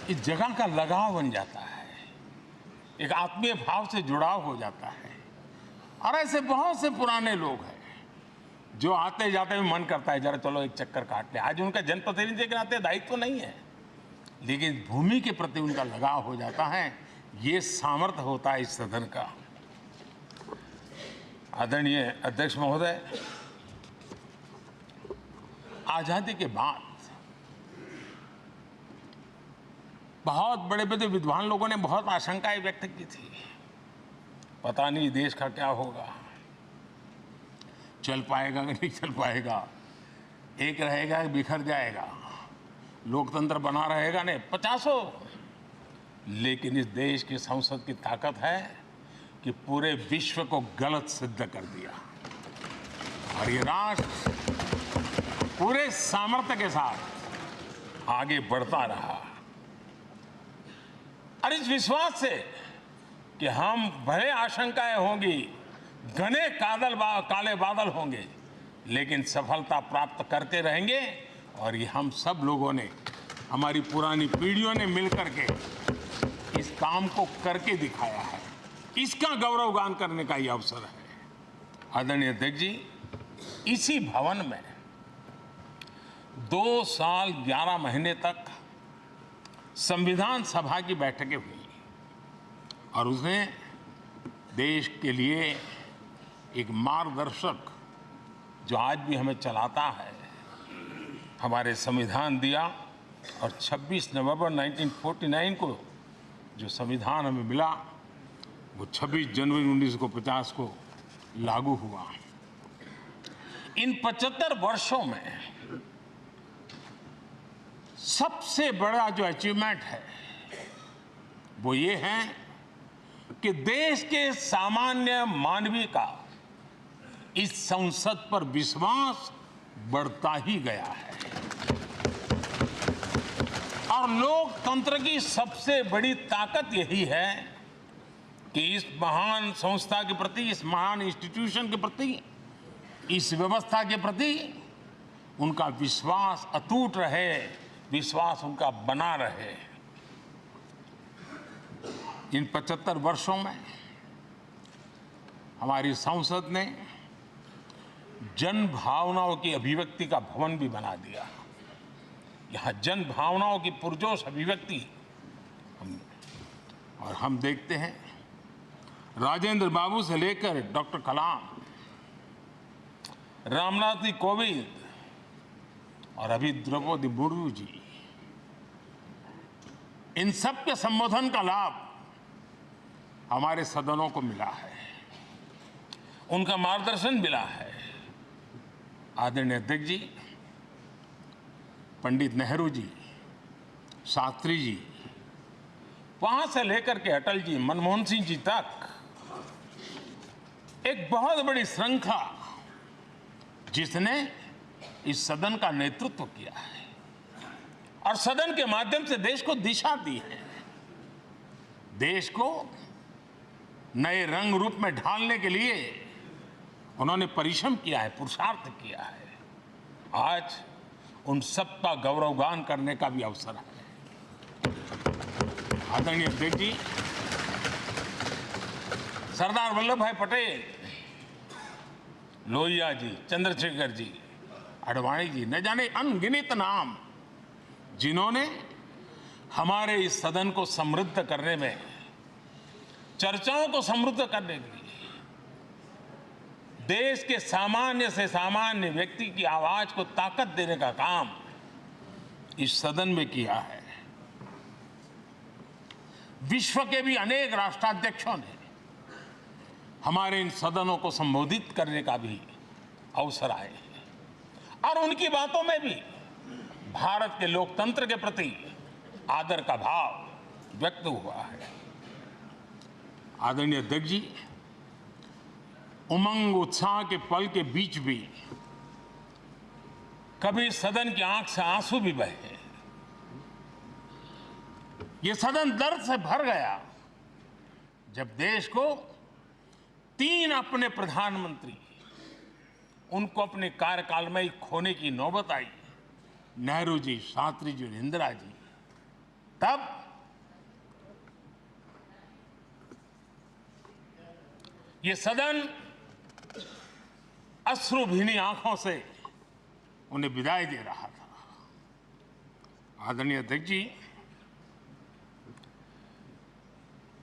इस जगह का लगाव बन जाता है, एक आत्मीय भाव से जुड़ाव हो जाता है। और ऐसे बहुत से पुराने लोग हैं जो आते जाते में मन करता है जरा चलो एक चक्कर काट ले। आज उनका जनप्रतिनिधि के नाते दायित्व तो नहीं है, लेकिन भूमि के प्रति उनका लगाव हो जाता है। ये सामर्थ्य होता है इस सदन का। आदरणीय अध्यक्ष महोदय, आजादी के बाद बहुत बड़े बड़े विद्वान लोगों ने बहुत आशंकाएं व्यक्त की थी, पता नहीं देश का क्या होगा, चल पाएगा कि नहीं चल पाएगा, एक रहेगा कि बिखर जाएगा, लोकतंत्र बना रहेगा नहीं, 50। लेकिन इस देश की संसद की ताकत है कि पूरे विश्व को गलत सिद्ध कर दिया और ये राष्ट्र पूरे सामर्थ्य के साथ आगे बढ़ता रहा। और इस विश्वास से कि हम भले आशंकाएं होंगी, घने काले बादल होंगे, लेकिन सफलता प्राप्त करते रहेंगे। और ये हम सब लोगों ने, हमारी पुरानी पीढ़ियों ने मिलकर के इस काम को करके दिखाया है, इसका गौरवगान करने का ये अवसर है। आदरणीय अध्यक्ष जी, इसी भवन में 2 साल 11 महीने तक संविधान सभा की बैठकें हुई और उसने देश के लिए एक मार्गदर्शक जो आज भी हमें चलाता है, हमारे संविधान दिया। और 26 नवंबर 1949 को जो संविधान हमें मिला वो 26 जनवरी 1950 को लागू हुआ। इन 75 वर्षों में सबसे बड़ा जो अचीवमेंट है वो ये है कि देश के सामान्य मानवी का इस संसद पर विश्वास बढ़ता ही गया है। और लोकतंत्र की सबसे बड़ी ताकत यही है कि इस महान संस्था के प्रति, इस महान इंस्टीट्यूशन के प्रति, इस व्यवस्था के प्रति उनका विश्वास अटूट रहे, विश्वास उनका बना रहे। इन 75 वर्षों में हमारी संसद ने जन भावनाओं की अभिव्यक्ति का भवन भी बना दिया। यहाँ जन भावनाओं की पुरजोश अभिव्यक्ति और हम देखते हैं राजेंद्र बाबू से लेकर डॉक्टर कलाम, रामनाथ जी कोविंद और अभी द्रौपदी मुर्मू जी, इन सब के संबोधन का लाभ हमारे सदनों को मिला है, उनका मार्गदर्शन मिला है। आदरणीय अध्यक्ष जी, पंडित नेहरू जी, शास्त्री जी, वहां से लेकर के अटल जी, मनमोहन सिंह जी तक एक बहुत बड़ी श्रृंखला जिसने इस सदन का नेतृत्व किया है और सदन के माध्यम से देश को दिशा दी है, देश को नए रंग रूप में ढालने के लिए उन्होंने परिश्रम किया है, पुरुषार्थ किया है। आज उन सबका गौरवगान करने का भी अवसर है। आदरणीय अध्यक्ष जी, सरदार वल्लभ भाई पटेल, लोहिया जी, चंद्रशेखर जी, आडवाणी जी, न जाने अनगिनत नाम जिन्होंने हमारे इस सदन को समृद्ध करने में, चर्चाओं को समृद्ध करने के लिए, देश के सामान्य से सामान्य व्यक्ति की आवाज को ताकत देने का काम इस सदन में किया है। विश्व के भी अनेक राष्ट्राध्यक्षों ने हमारे इन सदनों को संबोधित करने का भी अवसर आए हैं और उनकी बातों में भी भारत के लोकतंत्र के प्रति आदर का भाव व्यक्त हुआ है। आदरणीय अध्यक्ष जी, उमंग उत्साह के पल के बीच भी कभी सदन की आंख से आंसू भी बहे। ये सदन दर्द से भर गया जब देश को 3 अपने प्रधानमंत्री उनको अपने कार्यकाल में ही खोने की नौबत आई, नेहरू जी, शास्त्री जी और इंदिरा जी। तब ये सदन अश्रुभीनी आंखों से उन्हें विदाई दे रहा था। आदरणीय अध्यक्ष जी,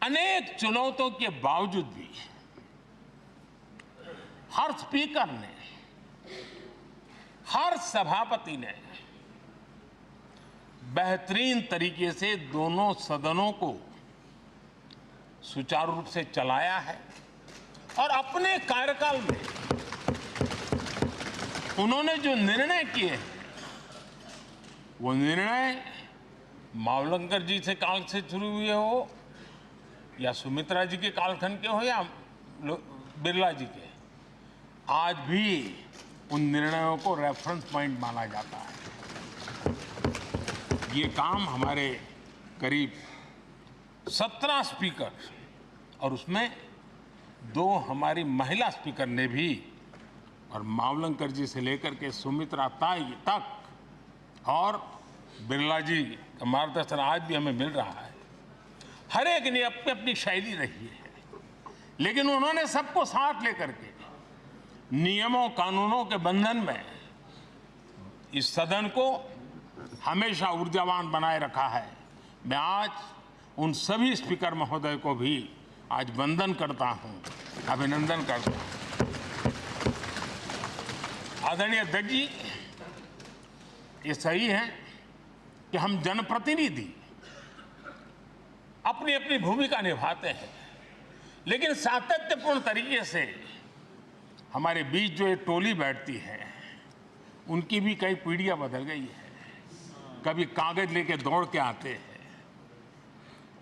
अनेक चुनौतियों के बावजूद भी हर स्पीकर ने, हर सभापति ने बेहतरीन तरीके से दोनों सदनों को सुचारू रूप से चलाया है और अपने कार्यकाल में उन्होंने जो निर्णय किए वो निर्णय मावलंकर जी से काल से शुरू हुए हो या सुमित्रा जी के कालखंड के हो या बिरला जी के, आज भी उन निर्णयों को रेफरेंस पॉइंट माना जाता है। ये काम हमारे करीब 17 स्पीकर और उसमें 2 हमारी महिला स्पीकर ने भी, और मावलंकर जी से लेकर के सुमित्रा ताई तक और बिरला जी का मार्गदर्शन आज भी हमें मिल रहा है। हर एक ने अपनी अपनी शैली रही है, लेकिन उन्होंने सबको साथ लेकर के नियमों कानूनों के बंधन में इस सदन को हमेशा ऊर्जावान बनाए रखा है। मैं आज उन सभी स्पीकर महोदय को भी आज वंदन करता हूं, अभिनंदन करता हूं। आदरणीय अध्यक्ष जी, ये सही है कि हम जनप्रतिनिधि अपनी अपनी भूमिका निभाते हैं, लेकिन सातत्यपूर्ण तरीके से हमारे बीच जो ये टोली बैठती है उनकी भी कई पीढ़ियां बदल गई है। कभी कागज लेके दौड़ के आते हैं,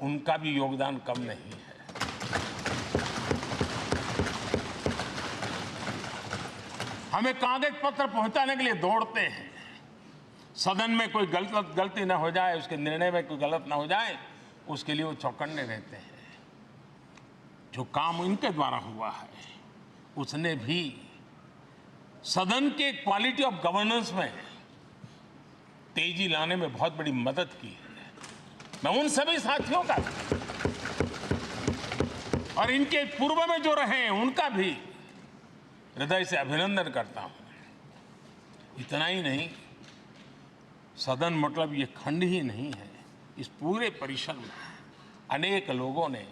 उनका भी योगदान कम नहीं है। हमें कागज पत्र पहुंचाने के लिए दौड़ते हैं। सदन में कोई गलती ना हो जाए, उसके निर्णय में कोई गलत ना हो जाए, उसके लिए वो चौकन्ने रहते हैं। जो काम इनके द्वारा हुआ है उसने भी सदन के क्वालिटी ऑफ गवर्नेंस में तेजी लाने में बहुत बड़ी मदद की है। मैं उन सभी साथियों का और इनके पूर्व में जो रहे हैं उनका भी हृदय से अभिनंदन करता हूं। इतना ही नहीं, सदन मतलब ये खंड ही नहीं है। इस पूरे परिसर में अनेक लोगों ने,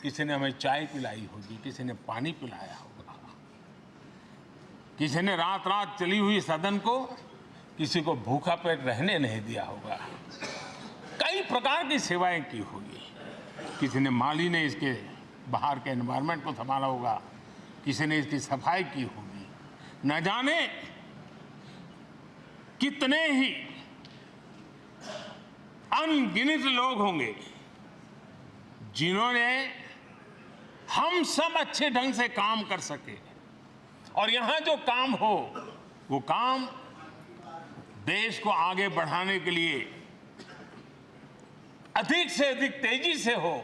किसी ने हमें चाय पिलाई होगी, किसी ने पानी पिलाया होगा, किसी ने रात रात चली हुई सदन को किसी को भूखा पेट रहने नहीं दिया होगा। कई प्रकार की सेवाएं की होगी। किसी ने माली ने इसके बाहर के एनवायरनमेंट को संभाला होगा, किसी ने इसकी सफाई की होगी। न जाने कितने ही अनगिनत लोग होंगे जिन्होंने हम सब अच्छे ढंग से काम कर सके, और यहां जो काम हो वो काम देश को आगे बढ़ाने के लिए अधिक से अधिक तेजी से हो।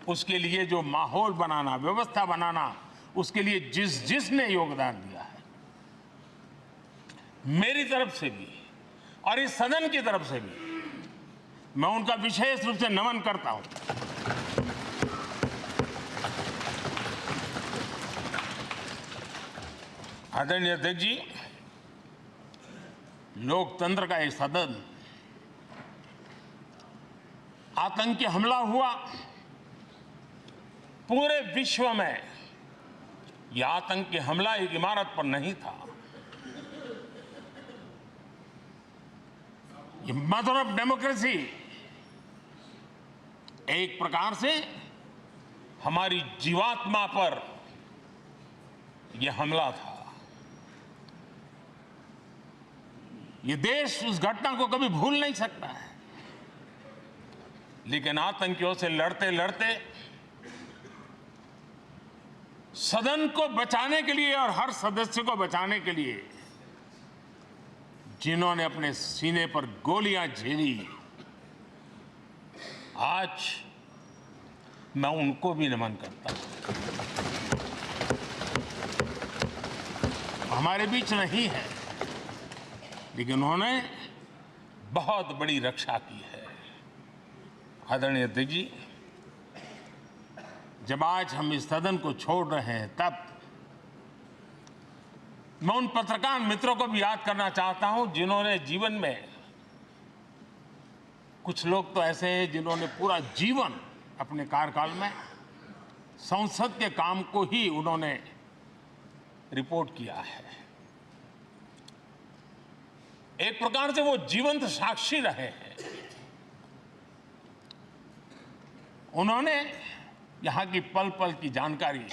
उसके लिए जो माहौल बनाना, व्यवस्था बनाना, उसके लिए जिसने योगदान दिया है, मेरी तरफ से भी और इस सदन की तरफ से भी मैं उनका विशेष रूप से नमन करता हूं। आदरणीय अध्यक्ष जी, लोकतंत्र का एक सदन, आतंकी हमला हुआ, पूरे विश्व में यह आतंकी हमला एक इमारत पर नहीं था, ये मदर ऑफ डेमोक्रेसी एक प्रकार से हमारी जीवात्मा पर यह हमला था। ये देश उस घटना को कभी भूल नहीं सकता है, लेकिन आतंकियों से लड़ते लड़ते सदन को बचाने के लिए और हर सदस्य को बचाने के लिए जिन्होंने अपने सीने पर गोलियां झेली, आज मैं उनको भी नमन करता हूं। हमारे बीच नहीं है, लेकिन उन्होंने बहुत बड़ी रक्षा की है। आदरणीय अध्यक्ष जी, जब आज हम इस सदन को छोड़ रहे हैं, तब मैं उन पत्रकार मित्रों को भी याद करना चाहता हूं जिन्होंने जीवन में, कुछ लोग तो ऐसे हैं जिन्होंने पूरा जीवन अपने कार्यकाल में संसद के काम को ही उन्होंने रिपोर्ट किया है। एक प्रकार से वो जीवंत साक्षी रहे हैं। उन्होंने यहाँ की पल पल की जानकारी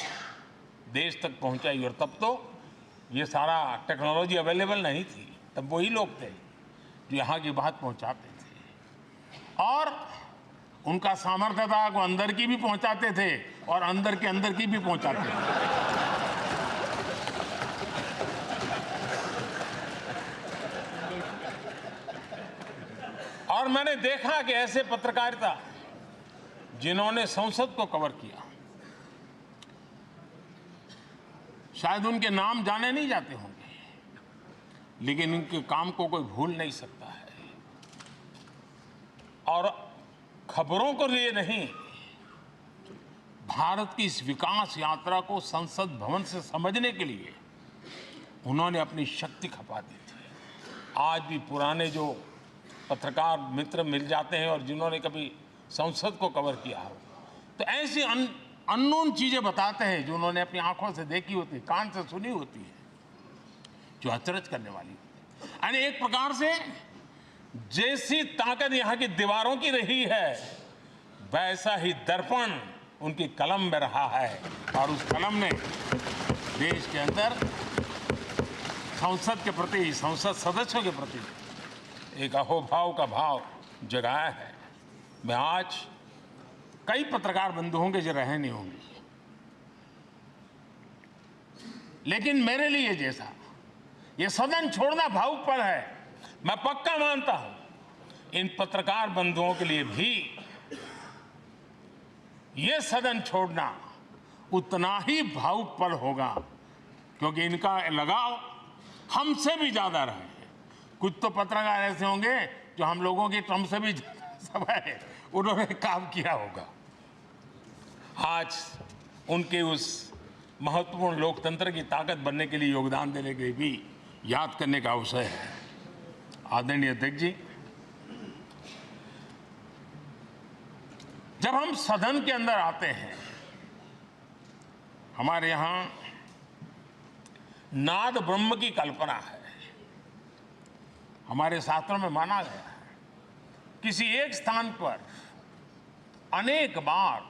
देश तक पहुंचाई, और तब तो ये सारा टेक्नोलॉजी अवेलेबल नहीं थी। तब वही लोग थे जो यहाँ की बात पहुंचाते थे, और उनका सामर्थ्य था वो अंदर की भी पहुंचाते थे और अंदर की भी पहुंचाते थे। और मैंने देखा कि ऐसे पत्रकारिता जिन्होंने संसद को कवर किया, शायद उनके नाम जाने नहीं जाते होंगे, लेकिन उनके काम को कोई भूल नहीं सकता है। और खबरों को लिए नहीं, भारत की इस विकास यात्रा को संसद भवन से समझने के लिए उन्होंने अपनी शक्ति खपा दी थी। आज भी पुराने जो पत्रकार मित्र मिल जाते हैं और जिन्होंने कभी संसद को कवर किया हो, तो ऐसी अननोन चीजें बताते हैं जो उन्होंने अपनी आंखों से देखी होती, कान से सुनी होती है, जो अचरज करने वाली होती है। यानी एक प्रकार से जैसी ताकत यहाँ की दीवारों की रही है, वैसा ही दर्पण उनकी कलम में रहा है, और उस कलम ने देश के अंदर संसद के प्रति, संसद सदस्यों के प्रति एक अहोभाव का भाव जगाया है। मैं आज कई पत्रकार बंधु होंगे जो रहे नहीं होंगे, लेकिन मेरे लिए जैसा ये सदन छोड़ना भावुकपन है। मैं पक्का मानता हूं इन पत्रकार बंधुओं के लिए भी ये सदन छोड़ना उतना ही भावुकपन होगा, क्योंकि इनका लगाव हमसे भी ज्यादा रहे हैं। कुछ तो पत्रकार ऐसे होंगे जो हम लोगों की ट्रम्प से भी समय उन्होंने काम किया होगा। आज उनके उस महत्वपूर्ण लोकतंत्र की ताकत बनने के लिए, योगदान देने के लिए भी याद करने का अवसर है। आदरणीय अध्यक्ष जी, जब हम सदन के अंदर आते हैं, हमारे यहां नाद ब्रह्म की कल्पना है। हमारे शास्त्रों में माना गया है किसी एक स्थान पर अनेक बार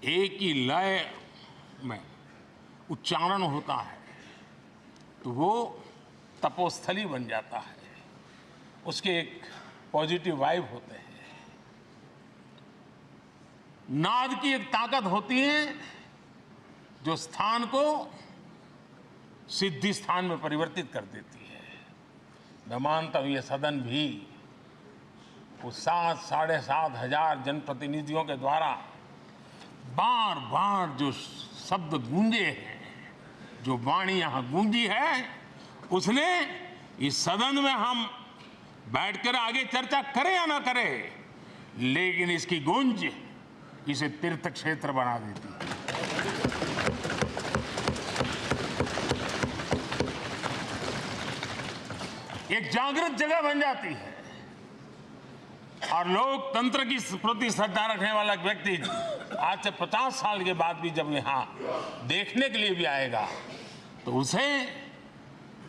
एक ही लय में उच्चारण होता है तो वो तपोस्थली बन जाता है, उसके एक पॉजिटिव वाइब होते हैं। नाद की एक ताकत होती है जो स्थान को सिद्धि स्थान में परिवर्तित कर देती है। मैं मानता हूं ये सदन भी उस 7-7.5 हजार जनप्रतिनिधियों के द्वारा बार बार जो शब्द गूंजे हैं, जो वाणी यहां गूंजी है, उसने इस सदन में हम बैठकर आगे चर्चा करें या ना करें, लेकिन इसकी गूंज इसे तीर्थ क्षेत्र बना देती है। एक जागृत जगह बन जाती है और लोकतंत्र की प्रति श्रद्धा रखने वाला व्यक्ति आज से 50 साल के बाद भी जब यहां देखने के लिए भी आएगा तो उसे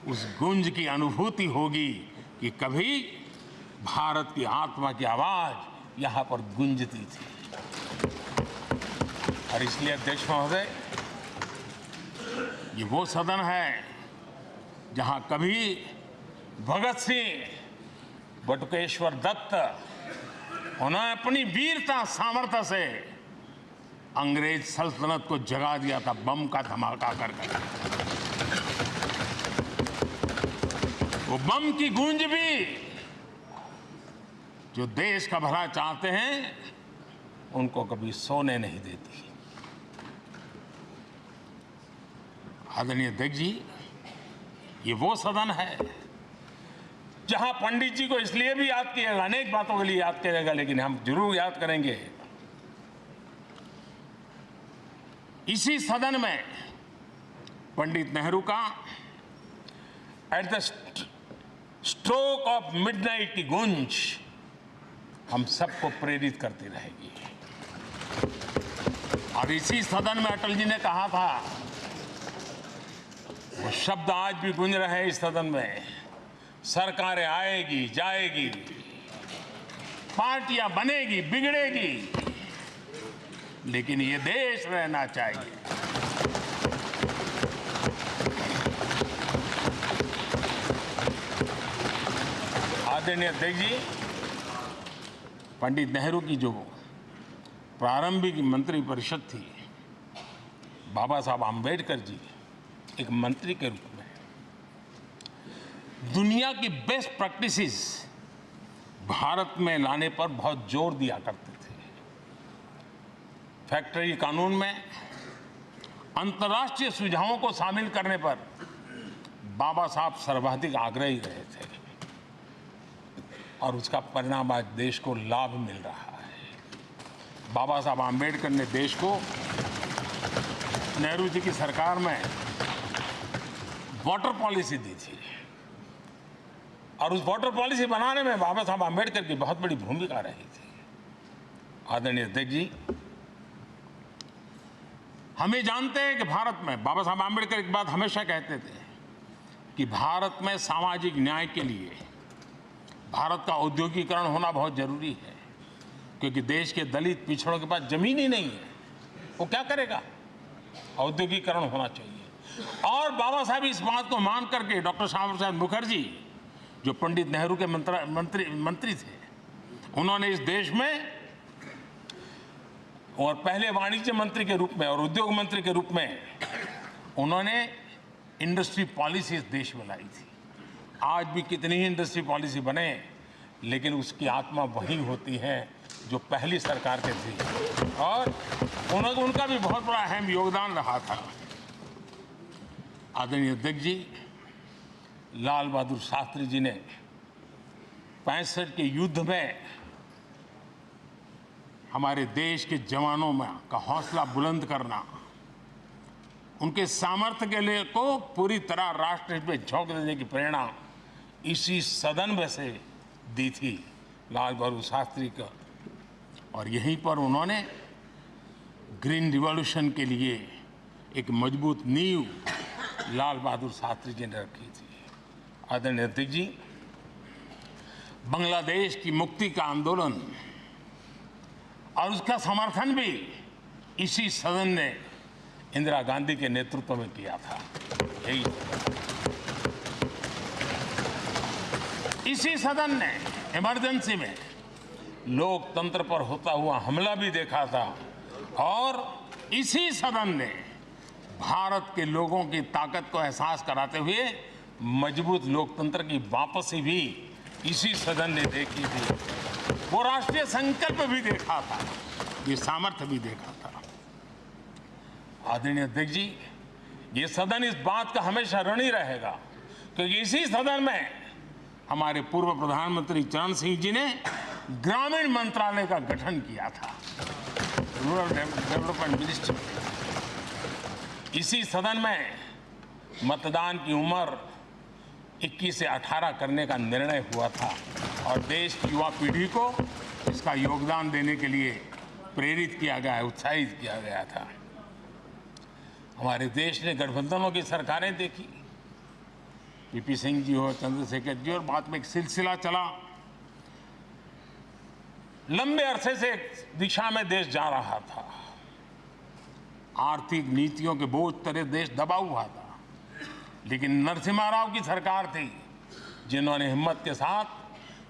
उस गूंज की अनुभूति होगी कि कभी भारत की आत्मा की आवाज यहां पर गूंजती थी। और इसलिए अध्यक्ष महोदय, ये वो सदन है जहां कभी भगत सिंह, बटुकेश्वर दत्त, उन्होंने अपनी वीरता सामर्थ्य से अंग्रेज सल्तनत को जगा दिया था बम का धमाका कर। वो बम की गूंज भी जो देश का भला चाहते हैं उनको कभी सोने नहीं देती। आदरणीय अध्यक्ष जी, ये वो सदन है जहां पंडित जी को इसलिए भी याद किएगा, अनेक बातों के लिए याद करेगा, लेकिन हम जरूर याद करेंगे इसी सदन में पंडित नेहरू का at the stroke of midnight की गूंज हम सबको प्रेरित करती रहेगी। और इसी सदन में अटल जी ने कहा था, वो शब्द आज भी गूंज रहे हैं इस सदन में, सरकारें आएगी जाएगी, पार्टियां बनेगी बिगड़ेगी, लेकिन ये देश रहना चाहिए। आदरणीय अध्यक्ष जी, पंडित नेहरू की जो प्रारंभिक मंत्रिपरिषद थी, बाबा साहब आम्बेडकर जी एक मंत्री के रूप में दुनिया की बेस्ट प्रैक्टिसेस भारत में लाने पर बहुत जोर दिया करते थे। फैक्ट्री कानून में अंतर्राष्ट्रीय सुझावों को शामिल करने पर बाबा साहब सर्वाधिक आग्रही रहे थे और उसका परिणाम आज देश को लाभ मिल रहा है। बाबा साहब आम्बेडकर ने देश को नेहरू जी की सरकार में वाटर पॉलिसी दी थी और उस वाटर पॉलिसी बनाने में बाबा साहब आम्बेडकर की बहुत बड़ी भूमिका रही थी। आदरणीय अध्यक्ष जी, हम ये जानते हैं कि भारत में बाबा साहब आम्बेडकर एक बात हमेशा कहते थे कि भारत में सामाजिक न्याय के लिए भारत का औद्योगिकरण होना बहुत जरूरी है, क्योंकि देश के दलित पिछड़ों के पास जमीन ही नहीं है, वो क्या करेगा? औद्योगिकरण होना चाहिए। और बाबा साहब इस बात को मान करके डॉक्टर श्यामा प्रसाद मुखर्जी, जो पंडित नेहरू के मंत्री थे, उन्होंने इस देश में और पहले वाणिज्य मंत्री के रूप में और उद्योग मंत्री के रूप में उन्होंने इंडस्ट्री पॉलिसी इस देश में लाई थी। आज भी कितनी ही इंडस्ट्री पॉलिसी बने, लेकिन उसकी आत्मा वही होती है जो पहली सरकार के थी, और उनका भी बहुत बड़ा अहम योगदान रहा था। आदरणीय अध्यक्ष जी, लाल बहादुर शास्त्री जी ने 65 के युद्ध में हमारे देश के जवानों में का हौसला बुलंद करना, उनके सामर्थ्य के लिए को पूरी तरह राष्ट्र हित में झोंक देने की प्रेरणा इसी सदन में से दी थी लाल बहादुर शास्त्री का। और यहीं पर उन्होंने ग्रीन रिवॉल्यूशन के लिए एक मजबूत नींव लाल बहादुर शास्त्री जी ने रखी थी। आदरणीय अध्यक्ष जी, बांग्लादेश की मुक्ति का आंदोलन और उसका समर्थन भी इसी सदन ने इंदिरा गांधी के नेतृत्व में किया था। यही इसी सदन ने इमरजेंसी में लोकतंत्र पर होता हुआ हमला भी देखा था, और इसी सदन ने भारत के लोगों की ताकत को एहसास कराते हुए मजबूत लोकतंत्र की वापसी भी इसी सदन ने देखी थी। वो राष्ट्रीय संकल्प भी देखा था, ये सामर्थ्य भी देखा था। आदरणीय अध्यक्ष जी, ये सदन इस बात का हमेशा ऋणी रहेगा, क्योंकि इसी सदन में हमारे पूर्व प्रधानमंत्री चरण सिंह जी ने ग्रामीण मंत्रालय का गठन किया था, रूरल डेवलपमेंट मिनिस्ट्री। इसी सदन में मतदान की उम्र 21 से 18 करने का निर्णय हुआ था, और देश की युवा पीढ़ी को इसका योगदान देने के लिए प्रेरित किया गया, उत्साहित किया गया था। हमारे देश ने गठबंधनों की सरकारें देखी, पीपी सिंह जी हो, चंद्रशेखर जी, और बाद में एक सिलसिला चला। लंबे अरसे से एक दिशा में देश जा रहा था, आर्थिक नीतियों के बोझ तले देश दबा हुआ था, लेकिन नरसिम्हा राव की सरकार थी जिन्होंने हिम्मत के साथ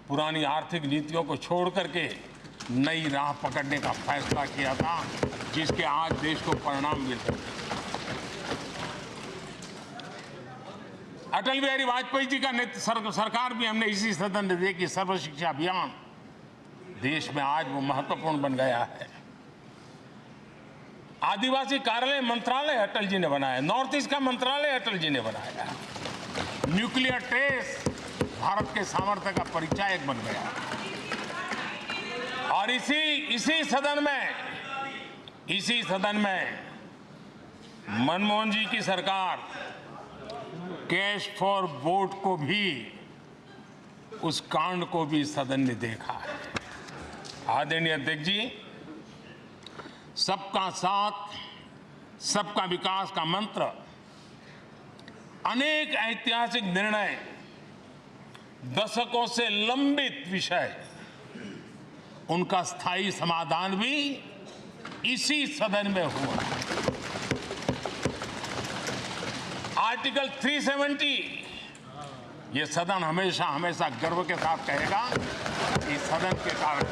पुरानी आर्थिक नीतियों को छोड़ करके नई राह पकड़ने का फैसला किया था, जिसके आज देश को परिणाम मिल रहे हैं। अटल बिहारी वाजपेयी जी का सरकार भी हमने इसी सदन ने देखी। सर्व शिक्षा अभियान देश में आज वो महत्वपूर्ण बन गया है। आदिवासी कार्यालय मंत्रालय अटल जी ने बनाया, नॉर्थ ईस्ट का मंत्रालय अटल जी ने बनाया। न्यूक्लियर टेस्ट भारत के सामर्थ्य का परिचायक बन गया। और इसी सदन में मनमोहन जी की सरकार कैश फॉर वोट को भी, उस कांड को भी सदन ने देखा है। आदरणीय अध्यक्ष जी, सबका साथ सबका विकास का मंत्र, अनेक ऐतिहासिक निर्णय, दशकों से लंबित विषय, उनका स्थायी समाधान भी इसी सदन में हुआ। आर्टिकल 370, ये सदन हमेशा हमेशा गर्व के साथ कहेगा कि सदन के कारण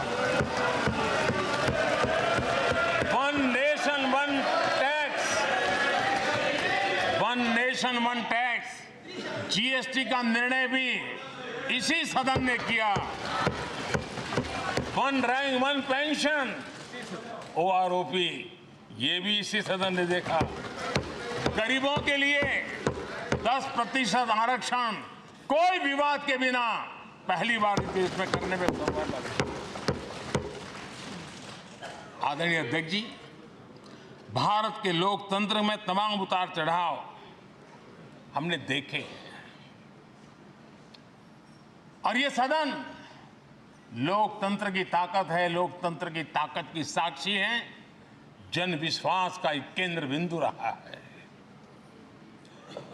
one nation one tax, GST का निर्णय भी इसी सदन ने किया। One rank one pension, OROP, ये भी इसी सदन ने देखा। गरीबों के लिए 10% आरक्षण कोई विवाद के बिना पहली बार देश में करने में सफल रहे। आदरणीय अध्यक्ष जी, भारत के लोकतंत्र में तमाम उतार चढ़ाव हमने देखे, और ये सदन लोकतंत्र की ताकत है, लोकतंत्र की ताकत की साक्षी है, जन विश्वास का एक केंद्र बिंदु रहा है।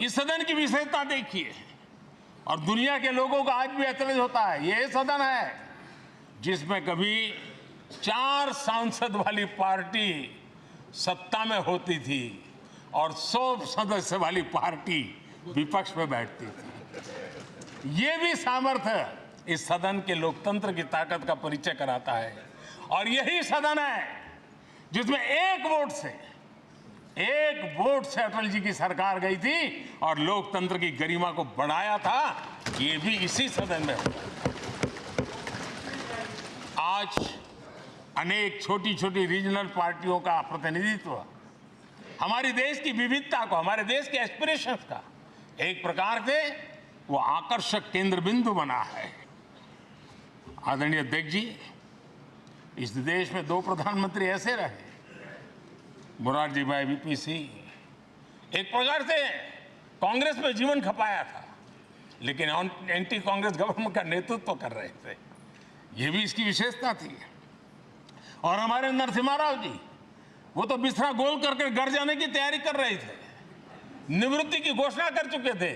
इस सदन की विशेषता देखिए, और दुनिया के लोगों का आज भी ऐतराज होता है। यह सदन है जिसमें कभी 4 सांसद वाली पार्टी सत्ता में होती थी और 100 सदस्य वाली पार्टी विपक्ष में बैठती थी। ये भी सामर्थ्य इस सदन के लोकतंत्र की ताकत का परिचय कराता है। और यही सदन है जिसमें एक वोट से एक वोट से अटल जी की सरकार गई थी और लोकतंत्र की गरिमा को बढ़ाया था, ये भी इसी सदन में हुआ। आज अनेक छोटी छोटी रीजनल पार्टियों का प्रतिनिधित्व हमारे देश की विविधता को, हमारे देश के एस्पिरेशंस का एक प्रकार से वो आकर्षक केंद्र बिंदु बना है। आदरणीय अध्यक्ष जी, इस देश में 2 प्रधानमंत्री ऐसे रहे, मोरारजी भाई वीपी सिंह एक प्रकार से कांग्रेस में जीवन खपाया था, लेकिन एंटी कांग्रेस गवर्नमेंट का नेतृत्व कर रहे थे, ये भी इसकी विशेषता थी। और हमारे नरसिम्हा राव जी, वो तो बिस्तरा गोल करके घर जाने की तैयारी कर रहे थे, निवृत्ति की घोषणा कर चुके थे,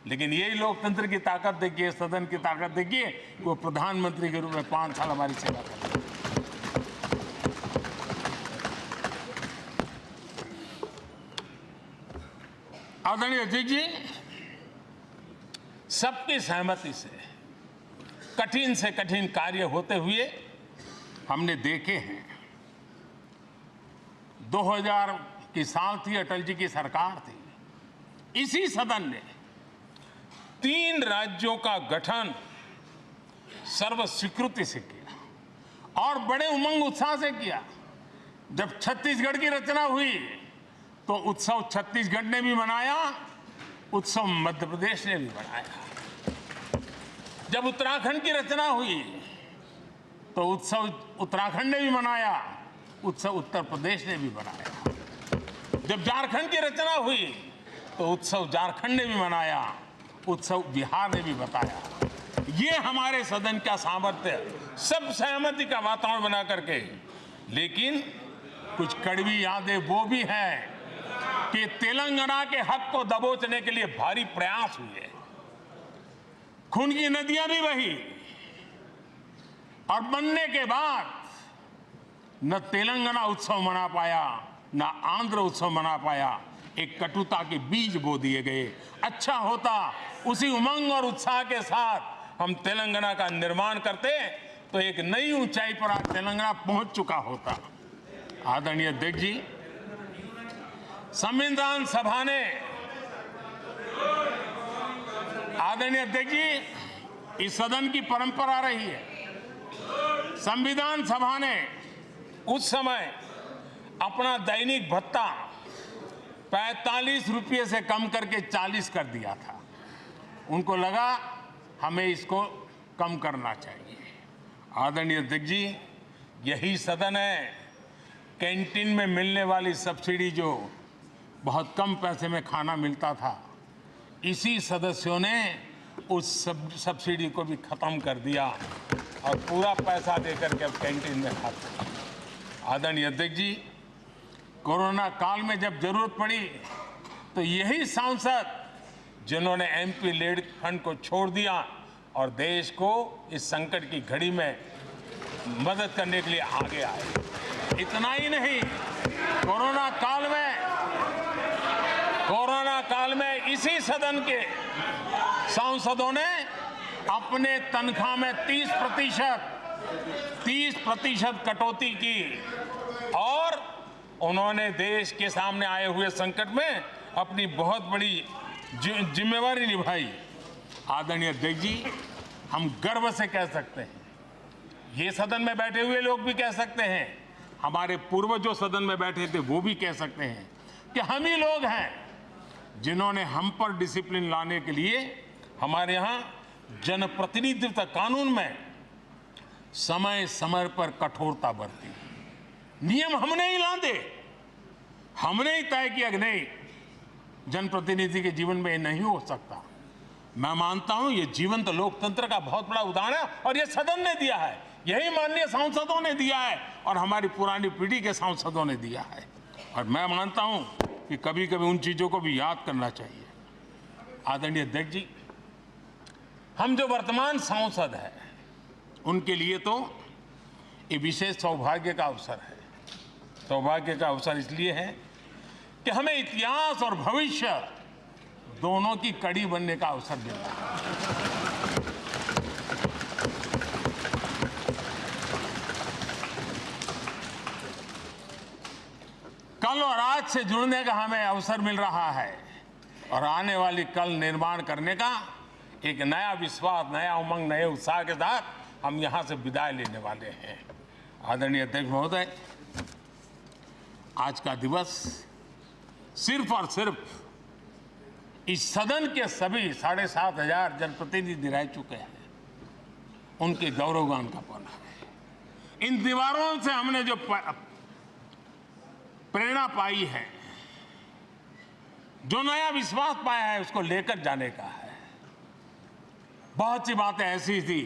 लेकिन यही लोकतंत्र की ताकत देखिए, सदन की ताकत देखिए, वो प्रधानमंत्री के रूप में 5 साल हमारी सेवा कर रहे। आदरणीय अध्यक्ष जी, सबकी सहमति से कठिन कार्य होते हुए हमने देखे हैं। 2000 की साल थी, अटल जी की सरकार थी। इसी सदन ने 3 राज्यों का गठन सर्व स्वीकृति से किया और बड़े उमंग उत्साह से किया। जब छत्तीसगढ़ की रचना हुई तो उत्सव छत्तीसगढ़ ने भी मनाया, उत्सव मध्य प्रदेश ने भी मनाया। जब उत्तराखंड की रचना हुई तो उत्सव उत्तराखंड ने भी मनाया, उत्सव उत्तर प्रदेश ने भी मनाया। जब झारखंड की रचना हुई तो उत्सव झारखंड ने भी मनाया, उत्सव बिहार ने भी बताया। ये हमारे सदन का सामर्थ्य, सब सहमति का वातावरण बना करके। लेकिन कुछ कड़वी यादें वो भी हैं कि तेलंगाना के हक को दबोचने के लिए भारी प्रयास हुए, खून की नदियां भी बही, और बनने के बाद न तेलंगाना उत्सव मना पाया, न आंध्र उत्सव मना पाया। एक कटुता के बीज बो दिए गए। अच्छा होता उसी उमंग और उत्साह के साथ हम तेलंगाना का निर्माण करते तो एक नई ऊंचाई पर आज तेलंगाना पहुंच चुका होता। आदरणीय अध्यक्ष जी, संविधान सभा ने, आदरणीय अध्यक्ष जी, इस सदन की परंपरा रही है। संविधान सभा ने उस समय अपना दैनिक भत्ता 45 रुपये से कम करके 40 कर दिया था। उनको लगा हमें इसको कम करना चाहिए। आदरणीय अध्यक्ष जी, यही सदन है कैंटीन में मिलने वाली सब्सिडी, जो बहुत कम पैसे में खाना मिलता था, इसी सदस्यों ने उस सब्सिडी को भी खत्म कर दिया और पूरा पैसा देकर के अब कैंटीन में खाते। आदरणीय अध्यक्ष जी, कोरोना काल में जब जरूरत पड़ी तो यही सांसद जिन्होंने एमपी लेड फंड को छोड़ दिया और देश को इस संकट की घड़ी में मदद करने के लिए आगे आए। इतना ही नहीं, कोरोना काल में इसी सदन के सांसदों ने अपने तनख्वाह में 30% कटौती की और उन्होंने देश के सामने आए हुए संकट में अपनी बहुत बड़ी जिम्मेवारी निभाई। आदरणीय अध्यक्ष जी, हम गर्व से कह सकते हैं, ये सदन में बैठे हुए लोग भी कह सकते हैं, हमारे पूर्वज जो सदन में बैठे थे वो भी कह सकते हैं कि हम ही लोग हैं जिन्होंने हम पर डिसिप्लिन लाने के लिए हमारे यहाँ जनप्रतिनिधित्व कानून में समय समय पर कठोरता बरती। नियम हमने ही लादे, हमने ही तय किया कि नहीं, जनप्रतिनिधि के जीवन में ये नहीं हो सकता। मैं मानता हूं ये जीवंत लोकतंत्र का बहुत बड़ा उदाहरण है और ये सदन ने दिया है, यही माननीय सांसदों ने दिया है और हमारी पुरानी पीढ़ी के सांसदों ने दिया है। और मैं मानता हूं कि कभी कभी उन चीजों को भी याद करना चाहिए। आदरणीय अध्यक्ष जी, हम जो वर्तमान सांसद हैं उनके लिए तो ये विशेष सौभाग्य का अवसर है। सौभाग्य का अवसर इसलिए है कि हमें इतिहास और भविष्य दोनों की कड़ी बनने का अवसर मिला है। कल और आज से जुड़ने का हमें अवसर मिल रहा है और आने वाली कल निर्माण करने का एक नया विश्वास, नया उमंग, नए उत्साह के साथ हम यहां से विदाई लेने वाले हैं। आदरणीय अध्यक्ष महोदय, आज का दिवस सिर्फ और सिर्फ इस सदन के सभी 7,500 जनप्रतिनिधि रह चुके हैं उनके गौरवगान का पल है। इन दीवारों से हमने जो प्रेरणा पाई है, जो नया विश्वास पाया है, उसको लेकर जाने का है। बहुत सी बातें ऐसी थी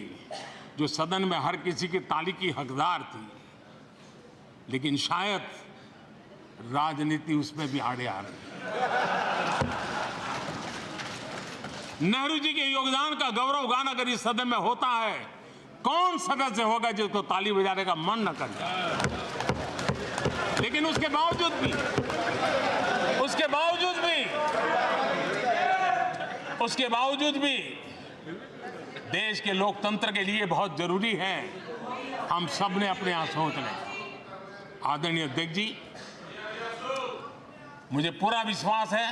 जो सदन में हर किसी की ताली की हकदार थी, लेकिन शायद राजनीति उसमें भी आड़े आ रही है। नेहरू जी के योगदान का गौरवगान अगर इस सदन में होता है, कौन सदस्य होगा जिसको ताली बजाने का मन न कर जाए। लेकिन उसके बावजूद भी देश के लोकतंत्र के लिए बहुत जरूरी है हम सब ने अपने यहां सोच लें। आदरणीय अध्यक्ष जी, मुझे पूरा विश्वास है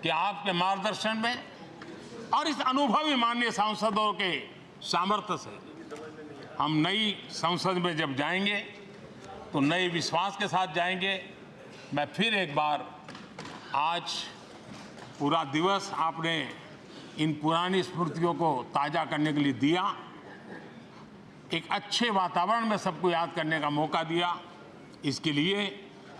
कि आपके मार्गदर्शन में और इस अनुभवी माननीय सांसदों के सामर्थ्य से हम नई संसद में जब जाएंगे तो नए विश्वास के साथ जाएंगे। मैं फिर एक बार आज पूरा दिवस आपने इन पुरानी स्मृतियों को ताज़ा करने के लिए दिया, एक अच्छे वातावरण में सबको याद करने का मौका दिया। इसके लिए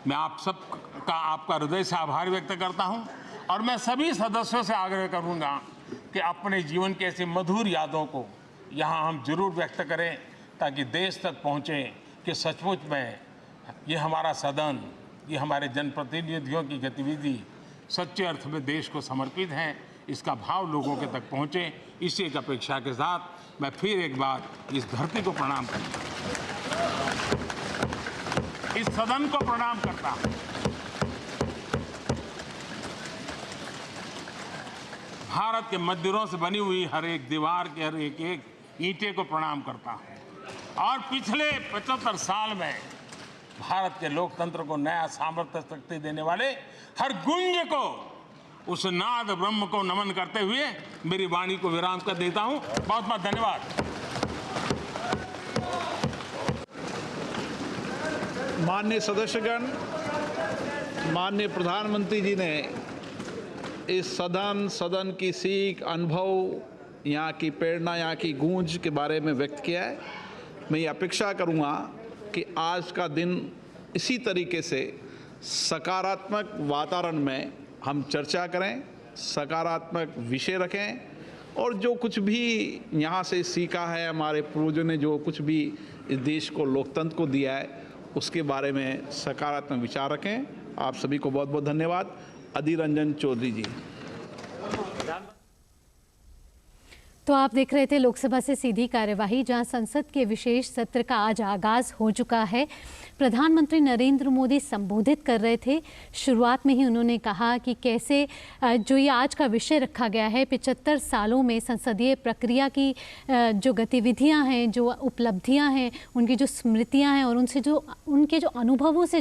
मैं आप सबका आपका हृदय से आभार व्यक्त करता हूं और मैं सभी सदस्यों से आग्रह करूंगा कि अपने जीवन की ऐसी मधुर यादों को यहां हम जरूर व्यक्त करें ताकि देश तक पहुंचे कि सचमुच में ये हमारा सदन, ये हमारे जनप्रतिनिधियों की गतिविधि सच्चे अर्थ में देश को समर्पित है, इसका भाव लोगों के तक पहुंचे। इसी एक अपेक्षा के साथ मैं फिर एक बार इस धरती को प्रणाम करता हूं, इस सदन को प्रणाम करता हूं। भारत के मंदिरों से बनी हुई हर एक दीवार के हर एक ईंटे को प्रणाम करता हूं और पिछले 75 साल में भारत के लोकतंत्र को नया सामर्थ्य शक्ति देने वाले हर गुंज को, उस नाद ब्रह्म को नमन करते हुए मेरी वाणी को विराम कर देता हूं। बहुत बहुत धन्यवाद। माननीय सदस्यगण, माननीय प्रधानमंत्री जी ने इस सदन की सीख, अनुभव, यहाँ की प्रेरणा, यहाँ की गूंज के बारे में व्यक्त किया है। मैं ये अपेक्षा करूँगा कि आज का दिन इसी तरीके से सकारात्मक वातावरण में हम चर्चा करें, सकारात्मक विषय रखें और जो कुछ भी यहाँ से सीखा है, हमारे पूर्वजों ने जो कुछ भी इस देश को, लोकतंत्र को दिया है, उसके बारे में सकारात्मक विचार रखें। आप सभी को बहुत बहुत धन्यवाद। अधीर रंजन चौधरी जी। तो आप देख रहे थे लोकसभा से सीधी कार्यवाही, जहां संसद के विशेष सत्र का आज आगाज हो चुका है। प्रधानमंत्री नरेंद्र मोदी संबोधित कर रहे थे। शुरुआत में ही उन्होंने कहा कि कैसे जो ये आज का विषय रखा गया है, 75 सालों में संसदीय प्रक्रिया की जो गतिविधियां हैं, जो उपलब्धियां हैं, उनकी जो स्मृतियां हैं और उनके जो अनुभवों से